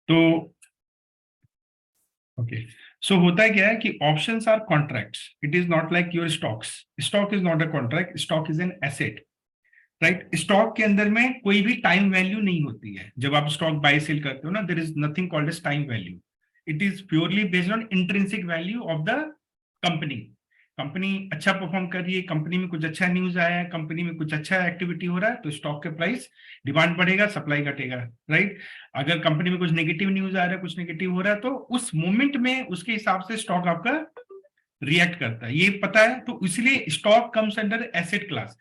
तो ओके, सो होता है क्या है कि options are contracts, it is not like your stocks. Stock is not a contract, stock is an asset, right. Stock के अंदर में कोई भी टाइम वैल्यू नहीं होती है। जब आप स्टॉक बाय सेल करते हो ना, there is nothing called as time value. It is purely based on intrinsic value of the company. Company अच्छा परफॉर्म कर रही है, कंपनी में कुछ अच्छा न्यूज आया है, कंपनी में कुछ अच्छा एक्टिविटी हो रहा है, तो स्टॉक के प्राइस, डिमांड बढ़ेगा, सप्लाई घटेगा, राइट। अगर कंपनी में कुछ नेगेटिव न्यूज आ रहा है, कुछ नेगेटिव हो रहा है, तो उस मोमेंट में उसके हिसाब से स्टॉक आपका रिएक्ट करता है, ये पता है। तो इसलिए stock comes under asset class.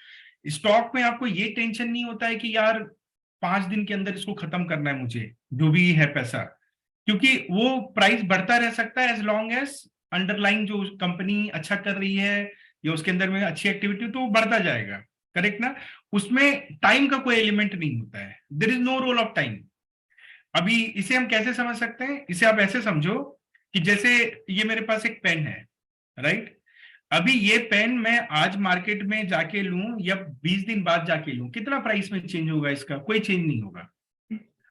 Stock में आपको ये टेंशन नहीं होता है कि यार 5 दिन के अंदर इसको खत्म करना है मुझे, जो भी है पैसा, क्योंकि वो प्राइस बढ़ता रह सकता है एज लॉन्ग एज अंडरलाइन जो कंपनी अच्छा कर रही है या उसके अंदर में अच्छी एक्टिविटी, तो वो बढ़ता जाएगा, करेक्ट ना। उसमें टाइम का कोई एलिमेंट नहीं होता है, there is no role of time. अभी इसे हम कैसे समझ सकते हैं? इसे आप ऐसे समझो कि जैसे ये मेरे पास एक पेन है, राइट। अभी ये पेन मैं आज मार्केट में जाके लूं या 20 दिन बाद जाके लूं, कितना प्राइस में चेंज होगा? इसका कोई चेंज नहीं होगा।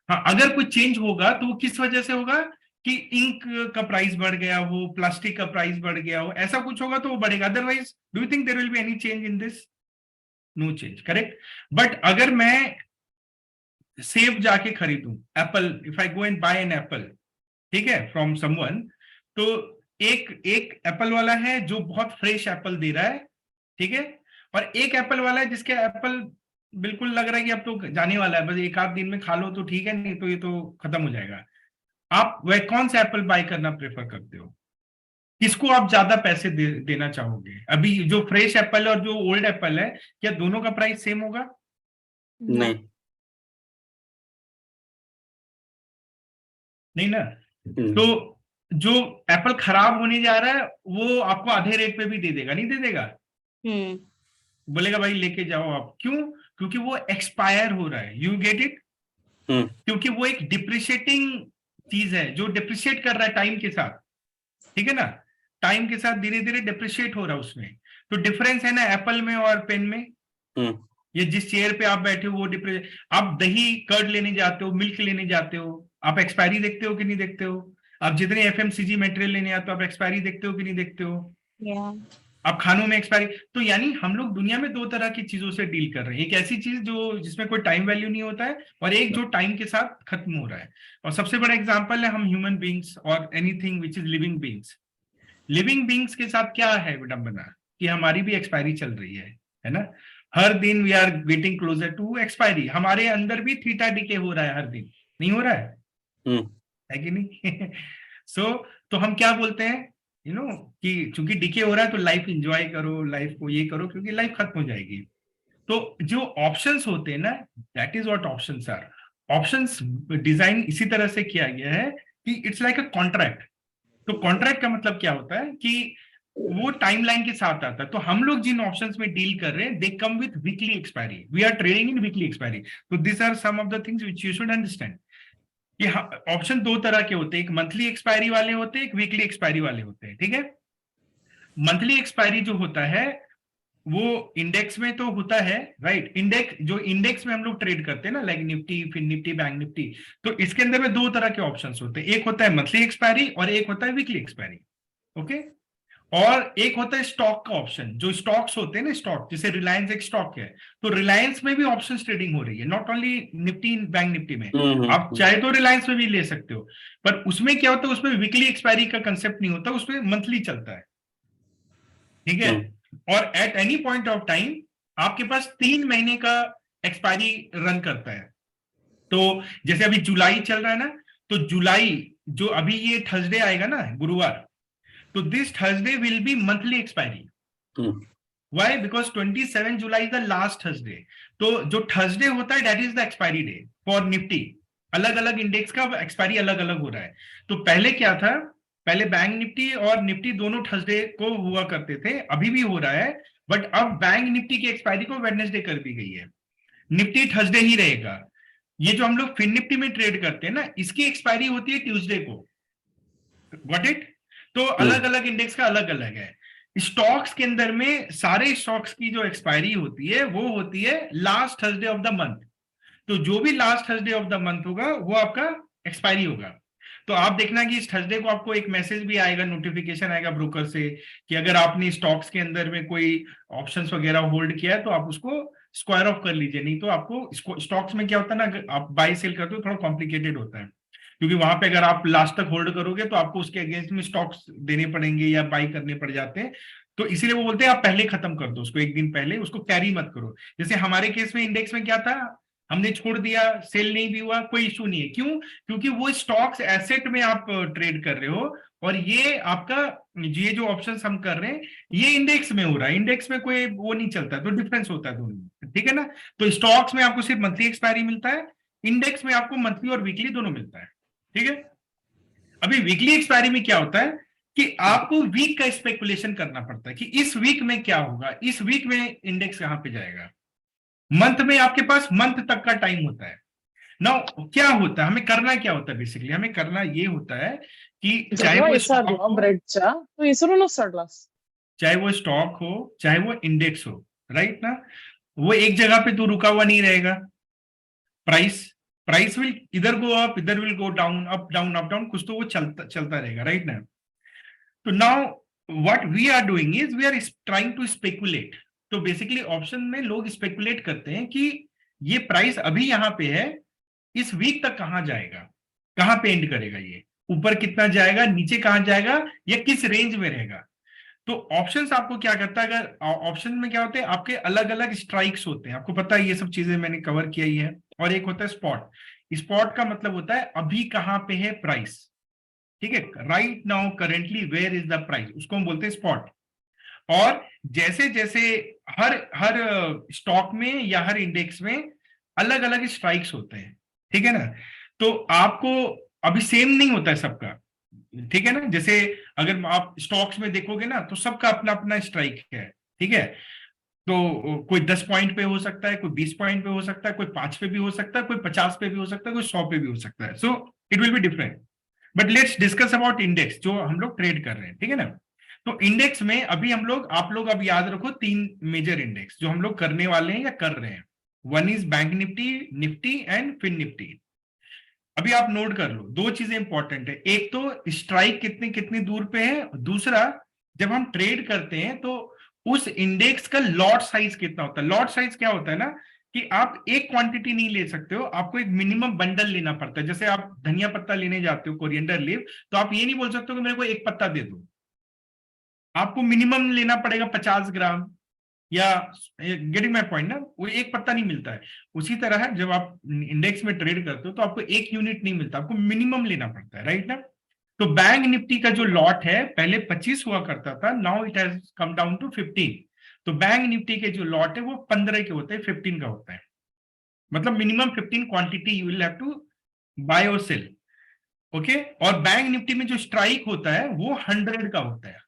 हाँ, अगर कुछ चेंज होगा तो वो किस वजह से होगा कि इंक का प्राइस बढ़ गया हो, प्लास्टिक का प्राइस बढ़ गया हो, ऐसा कुछ होगा तो वो बढ़ेगा। Otherwise do you think there will be any change in this? No change, correct. But अगर मैं सेब जाके खरीदूं, apple, if I go and buy an apple, ठीक है, फ्रॉम समवन, तो एक एक एप्पल वाला है जो बहुत फ्रेश एप्पल दे रहा है, ठीक है, और एक एप्पल वाला है जिसके एप्पल बिल्कुल लग रहा है कि अब तो जाने वाला है, बस एक आध दिन में खा लो तो ठीक है, नहीं तो ये तो खत्म हो जाएगा। आप वह कौन सा एप्पल बाय करना प्रेफर करते हो? किसको आप ज्यादा पैसे देना चाहोगे? अभी जो फ्रेश एप्पल है और जो ओल्ड एप्पल है, क्या दोनों का प्राइस सेम होगा? नहीं। नहीं ना। तो हम्म। जो एप्पल खराब होने जा रहा है वो आपको आधे रेट पे भी दे देगा, नहीं दे देगा? हम्म। बोलेगा भाई लेके जाओ आप। क्यों? क्योंकि वो एक्सपायर हो रहा है, यू गेट इट। हम्म। क्योंकि वो एक डिप्रिशिएटिंग चीज है जो डिप्रिशिएट कर रहा है टाइम के साथ, ठीक है ना। टाइम के साथ धीरे धीरे डिप्रिशिएट हो रहा है उसमें। तो डिफरेंस है ना एप्पल में और पेन में। हम्म। ये जिस चेयर पे आप बैठे हो वो डिप्रिशिएट। आप दही कर्ड लेने जाते हो, मिल्क लेने जाते हो, आप एक्सपायरी देखते हो कि नहीं देखते हो? आप जितने एफएमसीजी मटेरियल लेने आते हो, आप एक्सपायरी देखते हो कि नहीं देखते हो? या आप खानों में एक्सपायरी। तो यानी हम लोग दुनिया में दो तरह की चीजों से डील कर रहे हैं, एक ऐसी चीज जो जिसमें कोई टाइम वैल्यू नहीं होता है, और एक जो टाइम के साथ खत्म हो रहा है। और सबसे बड़ा एग्जांपल है हम ह्यूमन बींग्स और anything which is living beings. Living beings के साथ क्या है विडंबना कि हमारी भी एक्सपायरी चल रही है ना। हर दिन we are getting closer to expiry. हमारे अंदर भी थीटा डिके हो रहा है हर दिन, नहीं हो रहा हम्म। है कि नहीं? सो तो हम क्या बोलते हैं, कि चूंकि डिके हो रहा है तो लाइफ एंजॉय करो, लाइफ को ये करो, क्योंकि लाइफ खत्म हो जाएगी। तो जो ऑप्शंस होते हैं ना, that is what options are. Options design इसी तरह से किया गया है कि इट्स लाइक अ कॉन्ट्रैक्ट। तो कॉन्ट्रैक्ट का मतलब क्या होता है कि वो टाइमलाइन के साथ आता है। तो हम लोग जिन ऑप्शंस में डील कर रहे हैं, they come with weekly expiry, we are trading in weekly expiry. तो this are some of the things which you should understand. ये ऑप्शन दो तरह के होते हैं, एक मंथली एक्सपायरी वाले होते हैं, एक वीकली एक्सपायरी वाले होते हैं, ठीक है। मंथली एक्सपायरी जो होता है वो इंडेक्स में तो होता है, राइट। इंडेक्स जो इंडेक्स में हम लोग ट्रेड करते हैं ना, लाइक निफ्टी, फिर निफ्टी, बैंक निफ्टी, तो इसके अंदर में दो तरह के ऑप्शंस होते हैं, एक होता है मंथली एक्सपायरी और एक होता है वीकली एक्सपायरी, ओके। और एक होता है स्टॉक का ऑप्शन, जो स्टॉक्स होते हैं ना, स्टॉक जैसे रिलायंस एक स्टॉक है, तो रिलायंस में भी ऑप्शन ट्रेडिंग हो रही है, not only Nifty bank Nifty में। आप चाहे तो रिलायंस में भी ले सकते हो, पर उसमें क्या होता है, उसमें वीकली एक्सपायरी का कंसेप्ट नहीं होता, उसमें मंथली चलता है, ठीक है। और at any point of time आपके पास 3 महीने का एक्सपायरी रन करता है। तो जैसे अभी जुलाई चल रहा है ना, तो जुलाई जो अभी ये थर्सडे आएगा ना, गुरुवार, तो this Thursday will be monthly expiry. Why? Because 27 July is the last Thursday. तो जो थर्सडे होता है that is the expiry day for Nifty. अलग अलग इंडेक्स का एक्सपायरी अलग अलग हो रहा है। तो पहले क्या था, पहले बैंक निफ्टी और निफ्टी दोनों थर्सडे को हुआ करते थे, अभी भी हो रहा है, बट अब बैंक निफ्टी की एक्सपायरी को वेडनेसडे कर दी गई है, निफ्टी थर्सडे ही रहेगा। ये जो हम लोग फिन निफ्टी में ट्रेड करते हैं ना, इसकी एक्सपायरी होती है ट्यूसडे को, गॉट इट। तो अलग अलग इंडेक्स का अलग अलग है। स्टॉक्स के अंदर में सारे स्टॉक्स की जो एक्सपायरी होती है वो होती है last Thursday of the month. तो जो भी last Thursday of the month होगा वो आपका एक्सपायरी होगा। तो आप देखना कि इस थर्सडे को आपको एक मैसेज भी आएगा, नोटिफिकेशन आएगा ब्रोकर से कि अगर आपने स्टॉक्स के अंदर में कोई ऑप्शंस वगैरह होल्ड किया है तो आप उसको स्क्वायर ऑफ कर लीजिए। नहीं तो आपको स्टॉक्स में क्या होता है ना, अगर आप बाय सेल करते हो थोड़ा कॉम्प्लिकेटेड होता है, क्योंकि वहां पे अगर आप लास्ट तक होल्ड करोगे तो आपको उसके अगेंस्ट में स्टॉक्स देने पड़ेंगे या बाई करने पड़ जाते हैं। तो इसीलिए वो बोलते हैं आप पहले खत्म कर दो उसको, एक दिन पहले उसको कैरी मत करो। जैसे हमारे केस में इंडेक्स में क्या था, हमने छोड़ दिया, सेल नहीं भी हुआ, कोई इशू नहीं है। क्यों? क्योंकि वो स्टॉक्स एसेट में आप ट्रेड कर रहे हो, और ये आपका ये जो ऑप्शंस हम कर रहे हैं ये इंडेक्स में हो रहा है। इंडेक्स में कोई वो नहीं चलता, तो डिफरेंस होता है दोनों में, ठीक है ना। तो स्टॉक्स में आपको सिर्फ मंथली एक्सपायरी मिलता है, इंडेक्स में आपको मंथली और वीकली दोनों मिलता है, ठीक है। अभी वीकली एक्सपायरी में क्या होता है कि आपको वीक का स्पेकुलेशन करना पड़ता है कि इस वीक में क्या होगा, इस वीक में इंडेक्स कहां पे जाएगा। मंथ में आपके पास मंथ तक का टाइम होता है ना। क्या होता है, हमें करना क्या होता है, बेसिकली हमें करना ये होता है कि चाहे वो स्टॉक हो, चाहे वो स्टॉक हो, चाहे वो इंडेक्स हो, राइट ना, वो एक जगह पे तो रुका हुआ नहीं रहेगा। प्राइस प्राइस विल इधर गो अप, इधर will go down, up down up down, कुछ तो वो चलता चलता रहेगा, राइट ना। तो now what we are doing is we are trying to speculate. तो बेसिकली ऑप्शन में लोग स्पेकुलेट करते हैं कि ये प्राइस अभी यहां पे है, इस वीक तक कहां जाएगा, कहां पे एंड करेगा, ये ऊपर कितना जाएगा, नीचे कहां जाएगा, या किस रेंज में रहेगा। तो ऑप्शंस आपको क्या करता है, अगर ऑप्शन में क्या होते हैं आपके अलग अलग स्ट्राइक्स होते हैं, आपको पता है ये सब चीजें मैंने कवर किया ही है। और एक होता है स्पॉट। स्पॉट का मतलब होता है अभी कहां पे है प्राइस, ठीक है, right now currently where is the price, उसको हम बोलते हैं स्पॉट। और जैसे जैसे हर हर स्टॉक में या हर इंडेक्स में अलग अलग स्ट्राइक्स होते हैं, ठीक है ना। तो आपको अभी सेम नहीं होता है सबका, ठीक है ना। जैसे अगर आप स्टॉक्स में देखोगे ना तो सबका अपना अपना स्ट्राइक है, ठीक है। तो कोई 10 पॉइंट पे हो सकता है, कोई 20 पॉइंट पे हो सकता है, कोई 5 पे भी हो सकता है, कोई 50 पे भी हो सकता है, कोई 100 पे भी हो सकता है। So it will be different. But let's discuss about index जो हम लोग ट्रेड कर रहे हैं, ठीक है ना। तो इंडेक्स में अभी हम लोग, आप लोग अब याद रखो, 3 मेजर इंडेक्स जो हम लोग करने वाले हैं या कर रहे हैं। One is bank Nifty, Nifty and fin Nifty. अभी आप नोट कर लो, 2 चीजें इंपॉर्टेंट है, एक तो स्ट्राइक कितनी कितनी दूर पे है, दूसरा जब हम ट्रेड करते हैं तो उस इंडेक्स का लॉट साइज कितना होता है। लॉट साइज क्या होता है ना, कि आप एक क्वांटिटी नहीं ले सकते हो, आपको एक मिनिमम बंडल लेना पड़ता है। जैसे आप धनिया पत्ता लेने जाते हो, कोरिएंडर लीव, तो आप ये नहीं बोल सकते हो कि मेरे को एक पत्ता दे दो, आपको मिनिमम लेना पड़ेगा 50 ग्राम, या गेटिंग माई पॉइंट ना, वो एक पत्ता नहीं मिलता है। उसी तरह है जब आप इंडेक्स में ट्रेड करते हो तो आपको एक यूनिट नहीं मिलता, आपको मिनिमम लेना पड़ता है, राइट ना। तो बैंक निफ्टी का जो लॉट है पहले 25 हुआ करता था, now it has come down to 15। तो बैंक निफ्टी के जो लॉट है वो 15 के होते हैं, 15 का होता है। मतलब minimum 15 quantity you will have to buy और सेल, ओके। और बैंक निफ्टी में जो स्ट्राइक होता है वो 100 का होता है।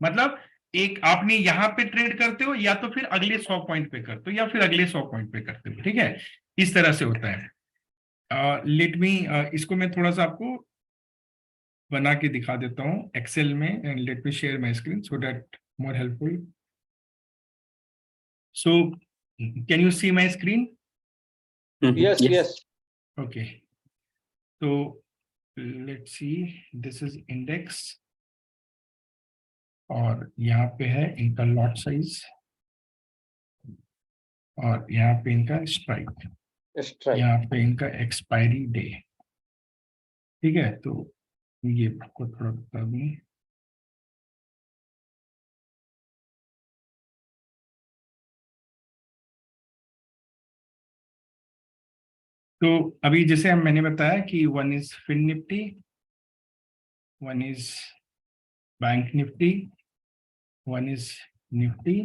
मतलब एक आपने यहां पे ट्रेड करते हो, या तो फिर अगले 100 पॉइंट पे करते हो, या फिर अगले 100 पॉइंट पे करते हो, ठीक है। इस तरह से होता है। लेट मी इसको मैं थोड़ा सा आपको बना के दिखा देता हूं एक्सेल में, and let me share my screen so that more helpful. So can you see my screen? Yes, yes. Okay, तो let's see, this is index, और यहाँ पे है इनका लॉट साइज, और यहाँ पे इनका स्ट्राइक, Strike. यहाँ पे इनका एक्सपायरी डे, ठीक है। तो ये आपको थोड़ा बता दूं, तो अभी जैसे हम मैंने बताया कि one is fin Nifty, one is bank Nifty, one is Nifty,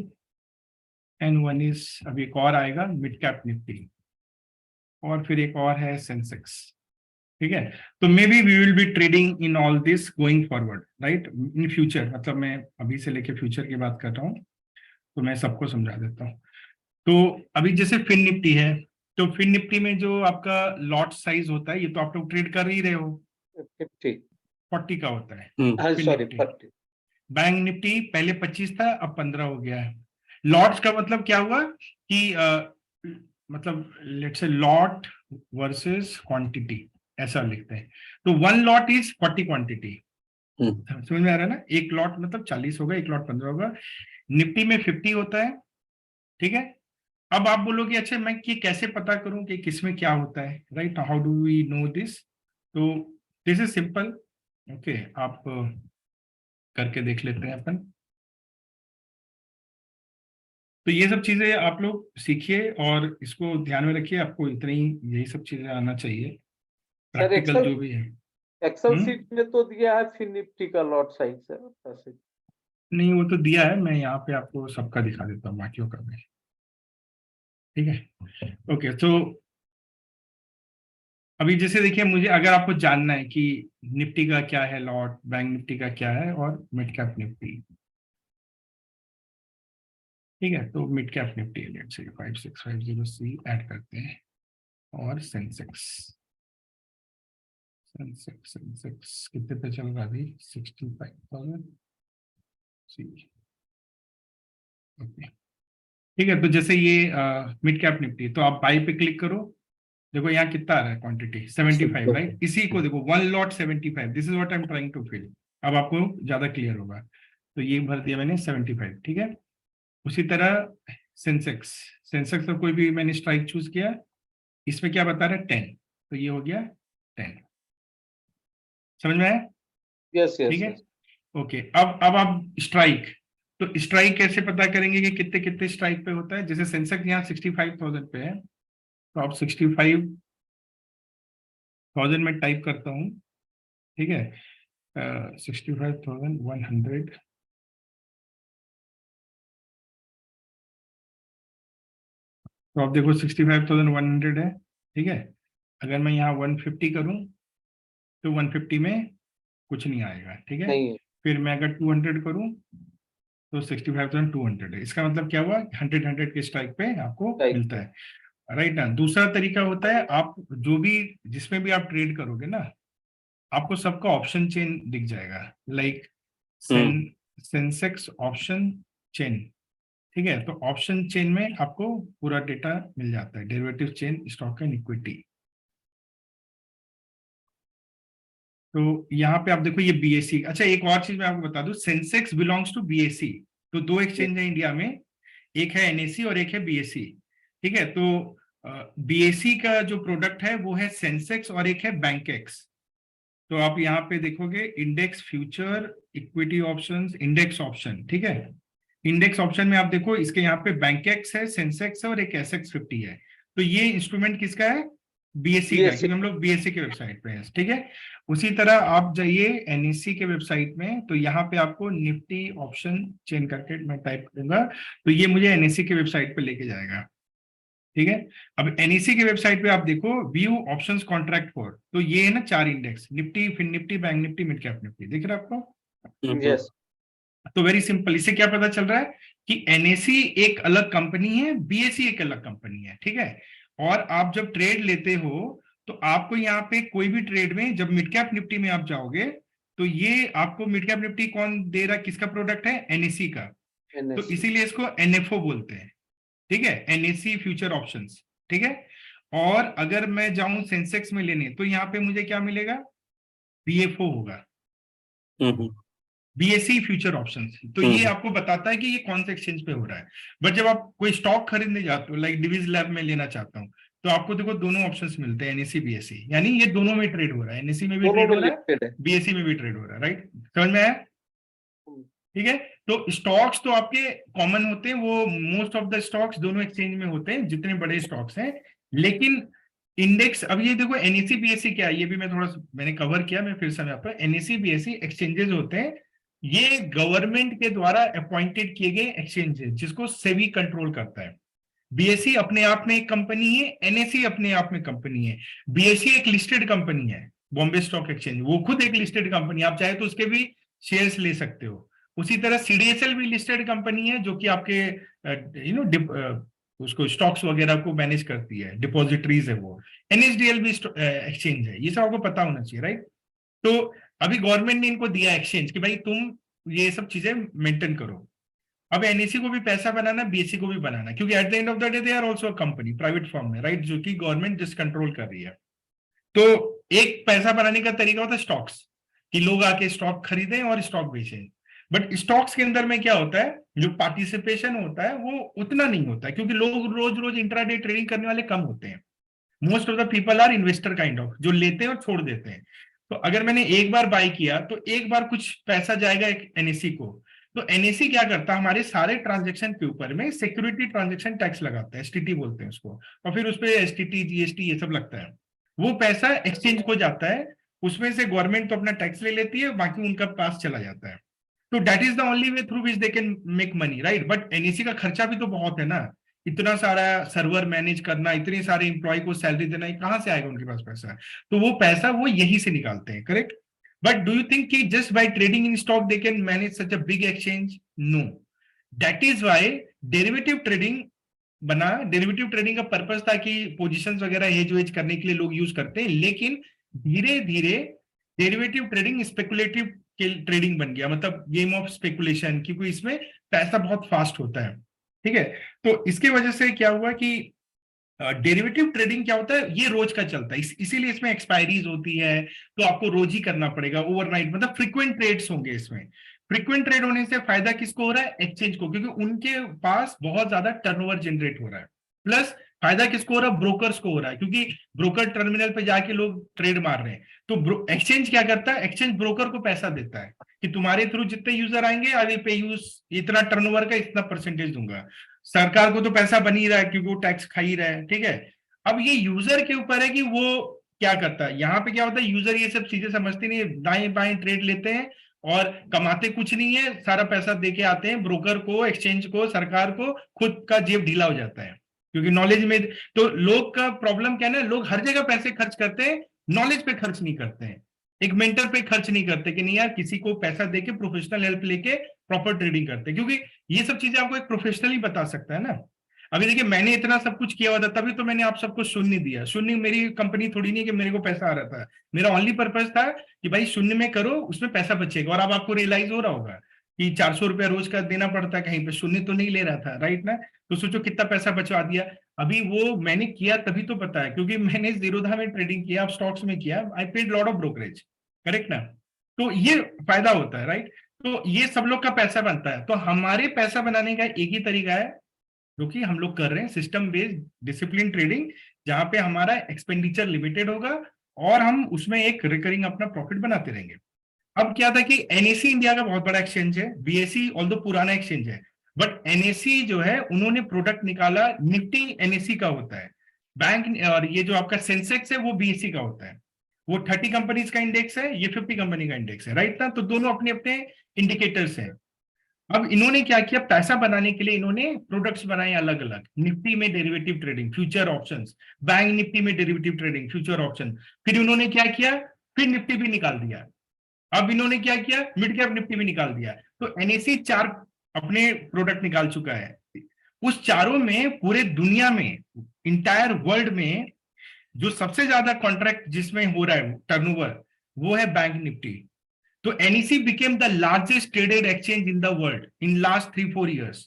and one is, अभी एक और आएगा मिड कैप निफ्टी, और फिर एक और है सेंसेक्स, ठीक है। तो maybe we will be trading in all this going forward, right, in future. मतलब मैं अभी से लेके फ्यूचर की बात कर रहा हूँ, तो मैं सबको समझा देता हूँ। तो अभी जैसे फिन निफ्टी है, तो फिन निफ्टी में जो आपका लॉट साइज होता है, ये तो आप लोग ट्रेड कर ही रहे हो, 50. 40 का होता है। Sorry, Nifty, 40. बैंक निफ्टी पहले 25 था, अब 15 हो गया है। लॉट्स का मतलब क्या हुआ कि मतलब let's say lot versus quantity, ऐसा लिखते हैं। तो 1 लॉट इज 40 क्वांटिटी, समझ में आ रहा है ना? एक लॉट मतलब 40 होगा, एक लॉट 15 होगा। निफ्टी में 50 होता है, ठीक है। अब आप बोलोगे अच्छा मैं ये कैसे पता करूं कि किसमें क्या होता है, right? How do we know this? तो दिस इज सिंपल, ओके। आप करके देख लेते हैं अपन। तो ये सब चीजें आप लोग सीखिए और इसको ध्यान में रखिए, आपको इतनी यही सब चीजें आना चाहिए, सर प्रैक्टिकल एक्सेल जो भी है। एक्सेल शीट में तो दिया है फिर निफ्टी का लॉट साइज सर ऐसे। नहीं वो तो दिया है, मैं यहाँ पे आपको सबका दिखा देता हूँ, बाकियों का भी, ठीक है। ओके, तो अभी जैसे देखिए, मुझे अगर आपको जानना है कि निफ्टी का क्या है लॉट, बैंक निफ्टी का क्या है, और मिड कैप निफ्टी, ठीक है। तो mid cap Nifty let's say 5650 add करते हैं, और सेंसेक्स सेंसेक्स सेंसेक्स कितने पे चल रहा है अभी? 65,000। ओके, ठीक है। तो जैसे ये मिड कैप निफ्टी, तो आप बाई पे क्लिक करो। देखो यहाँ कितना आ रहा है क्वांटिटी, 75, राइट? इसी को देखो 1 lot 75, this is what I am trying to fill. अब आपको ज्यादा क्लियर होगा। तो ये भर दिया मैंने 75, ठीक है। उसी तरह सेंसेक्स, सेंसेक्स का कोई भी मैंने स्ट्राइक चूज किया, इसमें क्या बता रहा है? 10, तो ये हो गया 10। समझ में आया? यस ठीक यस है, यस। ओके। अब आप स्ट्राइक, तो स्ट्राइक कैसे पता करेंगे कि कितने कितने स्ट्राइक पे होता है? जैसे सेंसेक्स यहाँ 65,000 पे है, तो आप 65,000 में टाइप करता हूँ, ठीक है। 65,100, तो आप देखो 65,100 है, ठीक है। अगर मैं यहाँ 150 करूँ तो 150 में कुछ नहीं आएगा, ठीक है। नहीं है। फिर मैं अगर 200 करूँ तो 65,200 है। इसका मतलब क्या हुआ? 100 के स्ट्राइक पे आपको राइट। मिलता है, राइट ना? दूसरा तरीका होता है, आप जो भी जिसमें भी आप ट्रेड करोगे ना, आपको सबका ऑप्शन चेन दिख जाएगा, लाइक सेंसेक्स ऑप्शन चेन, ठीक है। तो ऑप्शन चेन में आपको पूरा डेटा मिल जाता है, derivative chain, stock and equity. तो यहाँ पे आप देखो ये बीएससी। अच्छा, एक और चीज मैं आपको बता दूं, सेंसेक्स बिलोंग्स टू बीएससी। तो दो एक्सचेंज है इंडिया में, एक है एनएससी और एक है बीएससी, ठीक है। तो बीएससी का जो प्रोडक्ट है वो है सेंसेक्स, और एक है बैंकेक्स। तो आप यहाँ पे देखोगे index future, equity options, index option, ठीक है। इंडेक्स ऑप्शन में आप देखो इसके यहाँ पे बैंकेक्स है, सेंसेक्स है, और एक एसएक्स 50 है। तो ये इंस्ट्रूमेंट किसका है? बीएससी का, क्योंकि हम लोग बीएससी के वेबसाइट पे हैं, ठीक है। उसी तरह आप जाइए एनएससी के वेबसाइट में, तो यहाँ पे आपको निफ्टी ऑप्शन चेन करके मैं टाइप करूंगा, तो ये मुझे एनएससी के वेबसाइट पे लेके जाएगा, ठीक है। अब एनईसी की वेबसाइट पे आप देखो व्यू ऑप्शंस कॉन्ट्रैक्ट फॉर, तो ये है ना 4 index, Nifty, fin Nifty, bank Nifty, mid cap Nifty, दिख रहा है आपको? यस। तो वेरी सिंपल, इससे क्या पता चल रहा है कि एनएसी एक अलग कंपनी है, बीएससी एक अलग कंपनी है, ठीक है। और आप जब ट्रेड लेते हो तो आपको यहाँ पे कोई भी ट्रेड में, जब मिड कैप निफ्टी में आप जाओगे, तो ये आपको मिड कैप निफ्टी कौन दे रहा है, किसका प्रोडक्ट है? एनएसी का। तो एनएससी। इसीलिए इसको एनएफओ बोलते हैं, ठीक है, एनएससी फ्यूचर ऑप्शंस, ठीक है। और अगर मैं जाऊं सेंसेक्स में लेने, तो यहाँ पे मुझे क्या मिलेगा? बीएफओ होगा, बीएससी फ्यूचर ऑप्शंस। तो ये आपको बताता है कि ये कौन से एक्सचेंज पे हो रहा है। बट जब आप कोई स्टॉक खरीदने जाते हो, लाइक डिविज लैब में लेना चाहता हूँ, तो आपको देखो दोनों ऑप्शंस मिलते हैं, एनएससी बीएससी, यानी ये दोनों में ट्रेड हो रहा है, एनएससी में भी दोनों ट्रेड में हो रहा है, लिमिटेड है। बीएससी में भी ट्रेड हो रहा है, राइट? समझ में आया? ठीक है। तो स्टॉक्स तो आपके कॉमन होते हैं, वो मोस्ट ऑफ द स्टॉक्स दोनों एक्सचेंज में होते हैं जितने बड़े स्टॉक्स हैं। लेकिन इंडेक्स, अब ये देखो एनएससी बीएससी क्या है, ये भी मैं थोड़ा मैंने कवर किया, मैं फिर से आपको, एनएससी बीएससी एक्सचेंजेस होते हैं, ये गवर्नमेंट के द्वारा अपॉइंटेड किए गए एक्सचेंजेस जिसको सेबी कंट्रोल करता है। बीएससी अपने आप में एक कंपनी है, एनएससी अपने आप में कंपनी है। बीएससी एक लिस्टेड कंपनी है, बॉम्बे स्टॉक एक्सचेंज, वो खुद एक लिस्टेड कंपनी, आप चाहे तो उसके भी शेयर्स ले सकते हो। उसी तरह सीडीएसएल भी लिस्टेड कंपनी है, जो कि आपके उसको स्टॉक्स वगैरह को मैनेज करती है, डिपॉजिटरीज है वो। एनएसडीएल भी एक्सचेंज है, ये सब आपको पता होना चाहिए, राइट? तो अभी गवर्नमेंट ने इनको दिया एक्सचेंज कि भाई तुम ये सब चीजें मेंटेन करो। अब एनएससी को भी पैसा बनाना, बीएससी को भी बनाना, क्योंकि at the end of the day they are also a company, private form में, राइट, जो कि गवर्नमेंट जिस कंट्रोल कर रही है। तो एक पैसा बनाने का तरीका होता है स्टॉक्स, कि लोग आके स्टॉक खरीदें और स्टॉक बेचें। बट स्टॉक्स के अंदर में क्या होता है, जो पार्टिसिपेशन होता है वो उतना नहीं होता है, क्योंकि लोग रोज रोज इंट्राडे ट्रेडिंग करने वाले कम होते हैं। Most of the people are investor kind of, जो लेते हैं और छोड़ देते हैं। तो अगर मैंने एक बार बाय किया तो एक बार कुछ पैसा जाएगा एक एनएससी को, तो एनएससी क्या करता है, हमारे सारे ट्रांजेक्शन के ऊपर में सिक्योरिटी ट्रांजेक्शन टैक्स लगाता है, एसटीटी बोलते हैं उसको, और फिर उस पर एसटीटी जीएसटी ये सब लगता है। वो पैसा एक्सचेंज को जाता है, उसमें से गवर्नमेंट तो अपना टैक्स ले लेती है, बाकी उनका पास चला जाता है। तो that is the only way through which they can make money, right. But NSC का खर्चा भी तो बहुत है ना, इतना सारा सर्वर मैनेज करना, इतने सारे एम्प्लॉय को सैलरी देना, कहां से आएगा उनके पास पैसा? तो वो पैसा वो यही से निकालते हैं, correct. But do you think कि just by trading in stock they can manage such a big exchange? No. That is why derivative trading बना। डेरिवेटिव ट्रेडिंग का पर्पस था कि पोजीशंस वगैरह हेज वेज करने के लिए लोग यूज करते हैं, लेकिन धीरे धीरे डेरिवेटिव ट्रेडिंग स्पेकुलेटिव ट्रेडिंग बन गया, मतलब गेम ऑफ स्पेकुलेशन, क्योंकि इसमें पैसा बहुत फास्ट होता है, ठीक है। तो इसके वजह से क्या हुआ कि डेरिवेटिव ट्रेडिंग क्या होता है, ये रोज का चलता है, इसीलिए इसमें एक्सपायरीज होती है, तो आपको रोज ही करना पड़ेगा, ओवरनाइट, मतलब फ्रीक्वेंट ट्रेड्स होंगे इसमें। फ्रीक्वेंट ट्रेड होने से फायदा किसको हो रहा है? एक्सचेंज को, क्योंकि उनके पास बहुत ज्यादा टर्नओवर जनरेट हो रहा है। प्लस फायदा किसको हो रहा है? ब्रोकर्स को हो रहा है, क्योंकि ब्रोकर टर्मिनल पे जाके लोग ट्रेड मार रहे हैं। तो एक्सचेंज क्या करता है? एक्सचेंज ब्रोकर को पैसा देता है कि तुम्हारे थ्रू जितने यूजर आएंगे, आई विल पे यू इतना टर्नओवर का इतना परसेंटेज दूंगा। सरकार को तो पैसा बन ही रहा है, क्योंकि वो टैक्स खा ही रहा है, ठीक है। अब ये यूजर के ऊपर है कि वो क्या करता है। यहाँ पे क्या होता है, यूजर ये सब चीजें समझते नहीं है, दाएं बाएं ट्रेड लेते हैं और कमाते कुछ नहीं है, सारा पैसा देके आते हैं ब्रोकर को, एक्सचेंज को, सरकार को, खुद का जेब ढीला हो जाता है, क्योंकि नॉलेज में। तो लोग का प्रॉब्लम क्या है ना, लोग हर जगह पैसे खर्च करते हैं, नॉलेज पे खर्च नहीं करते हैं, एक मेंटर पे खर्च नहीं करते कि नहीं यार किसी को पैसा देके प्रोफेशनल हेल्प लेके प्रॉपर ट्रेडिंग करते हैं, क्योंकि ये सब चीजें आपको एक प्रोफेशनल ही बता सकता है ना। अभी देखिए, मैंने इतना सब कुछ किया हुआ था, तभी तो मैंने आप सबको शून्य दिया। शून्य मेरी कंपनी थोड़ी नहीं कि मेरे को पैसा आ रहा था, मेरा ओनली पर्पस था कि भाई शून्य में करो, उसमें पैसा बचेगा। और अब आपको रियलाइज हो रहा होगा कि 400 रुपया रोज का देना पड़ता है, कहीं पे शून्य तो नहीं ले रहा था, राइट ना। तो सोचो कितना पैसा बचवा दिया। अभी वो मैंने किया तभी तो पता है, क्योंकि मैंने जीरोधा में ट्रेडिंग किया, स्टॉक्स में किया, I paid lot of brokerage, correct ना। तो ये फायदा होता है, राइट। तो ये सब लोग का पैसा बनता है। तो हमारे पैसा बनाने का एक ही तरीका है, जो कि हम लोग कर रहे हैं, सिस्टम बेस्ड डिसिप्लिन ट्रेडिंग, जहां पे हमारा एक्सपेंडिचर लिमिटेड होगा और हम उसमें एक रिकरिंग अपना प्रॉफिट बनाते रहेंगे। अब क्या था कि एनएससी इंडिया का बहुत बड़ा एक्सचेंज है, बीएसई ऑल्दो पुराना एक्सचेंज है, बट एनएससी जो है उन्होंने प्रोडक्ट निकाला, निफ्टी एनएससी का होता है। बैंक और ये जो आपका सेंसेक्स है वो बीएसई का होता है। वो 30 कंपनीज का इंडेक्स है, ये 50 कंपनी का इंडेक्स है, राइट ना। तो दोनों अपने अपने इंडिकेटर्स हैं। अब इन्होंने क्या किया, पैसा बनाने के लिए इन्होंने प्रोडक्ट्स बनाए अलग अलग। निफ्टी में derivative trading, future options, bank Nifty में डेरिवेटिव ट्रेडिंग, फ्यूचर ऑप्शन। फिर इन्होंने क्या किया, फिर निफ्टी भी निकाल दिया। अब इन्होंने क्या किया, मिड कैप निफ्टी भी निकाल दिया। तो एनएससी 4 अपने प्रोडक्ट निकाल चुका है। उस चारों में पूरे दुनिया में, इंटायर वर्ल्ड में जो सबसे ज्यादा कॉन्ट्रैक्ट जिसमें हो रहा है टर्नओवर, वो है बैंक निफ्टी। तो NSE became the largest traded exchange in the world in last 3-4 years.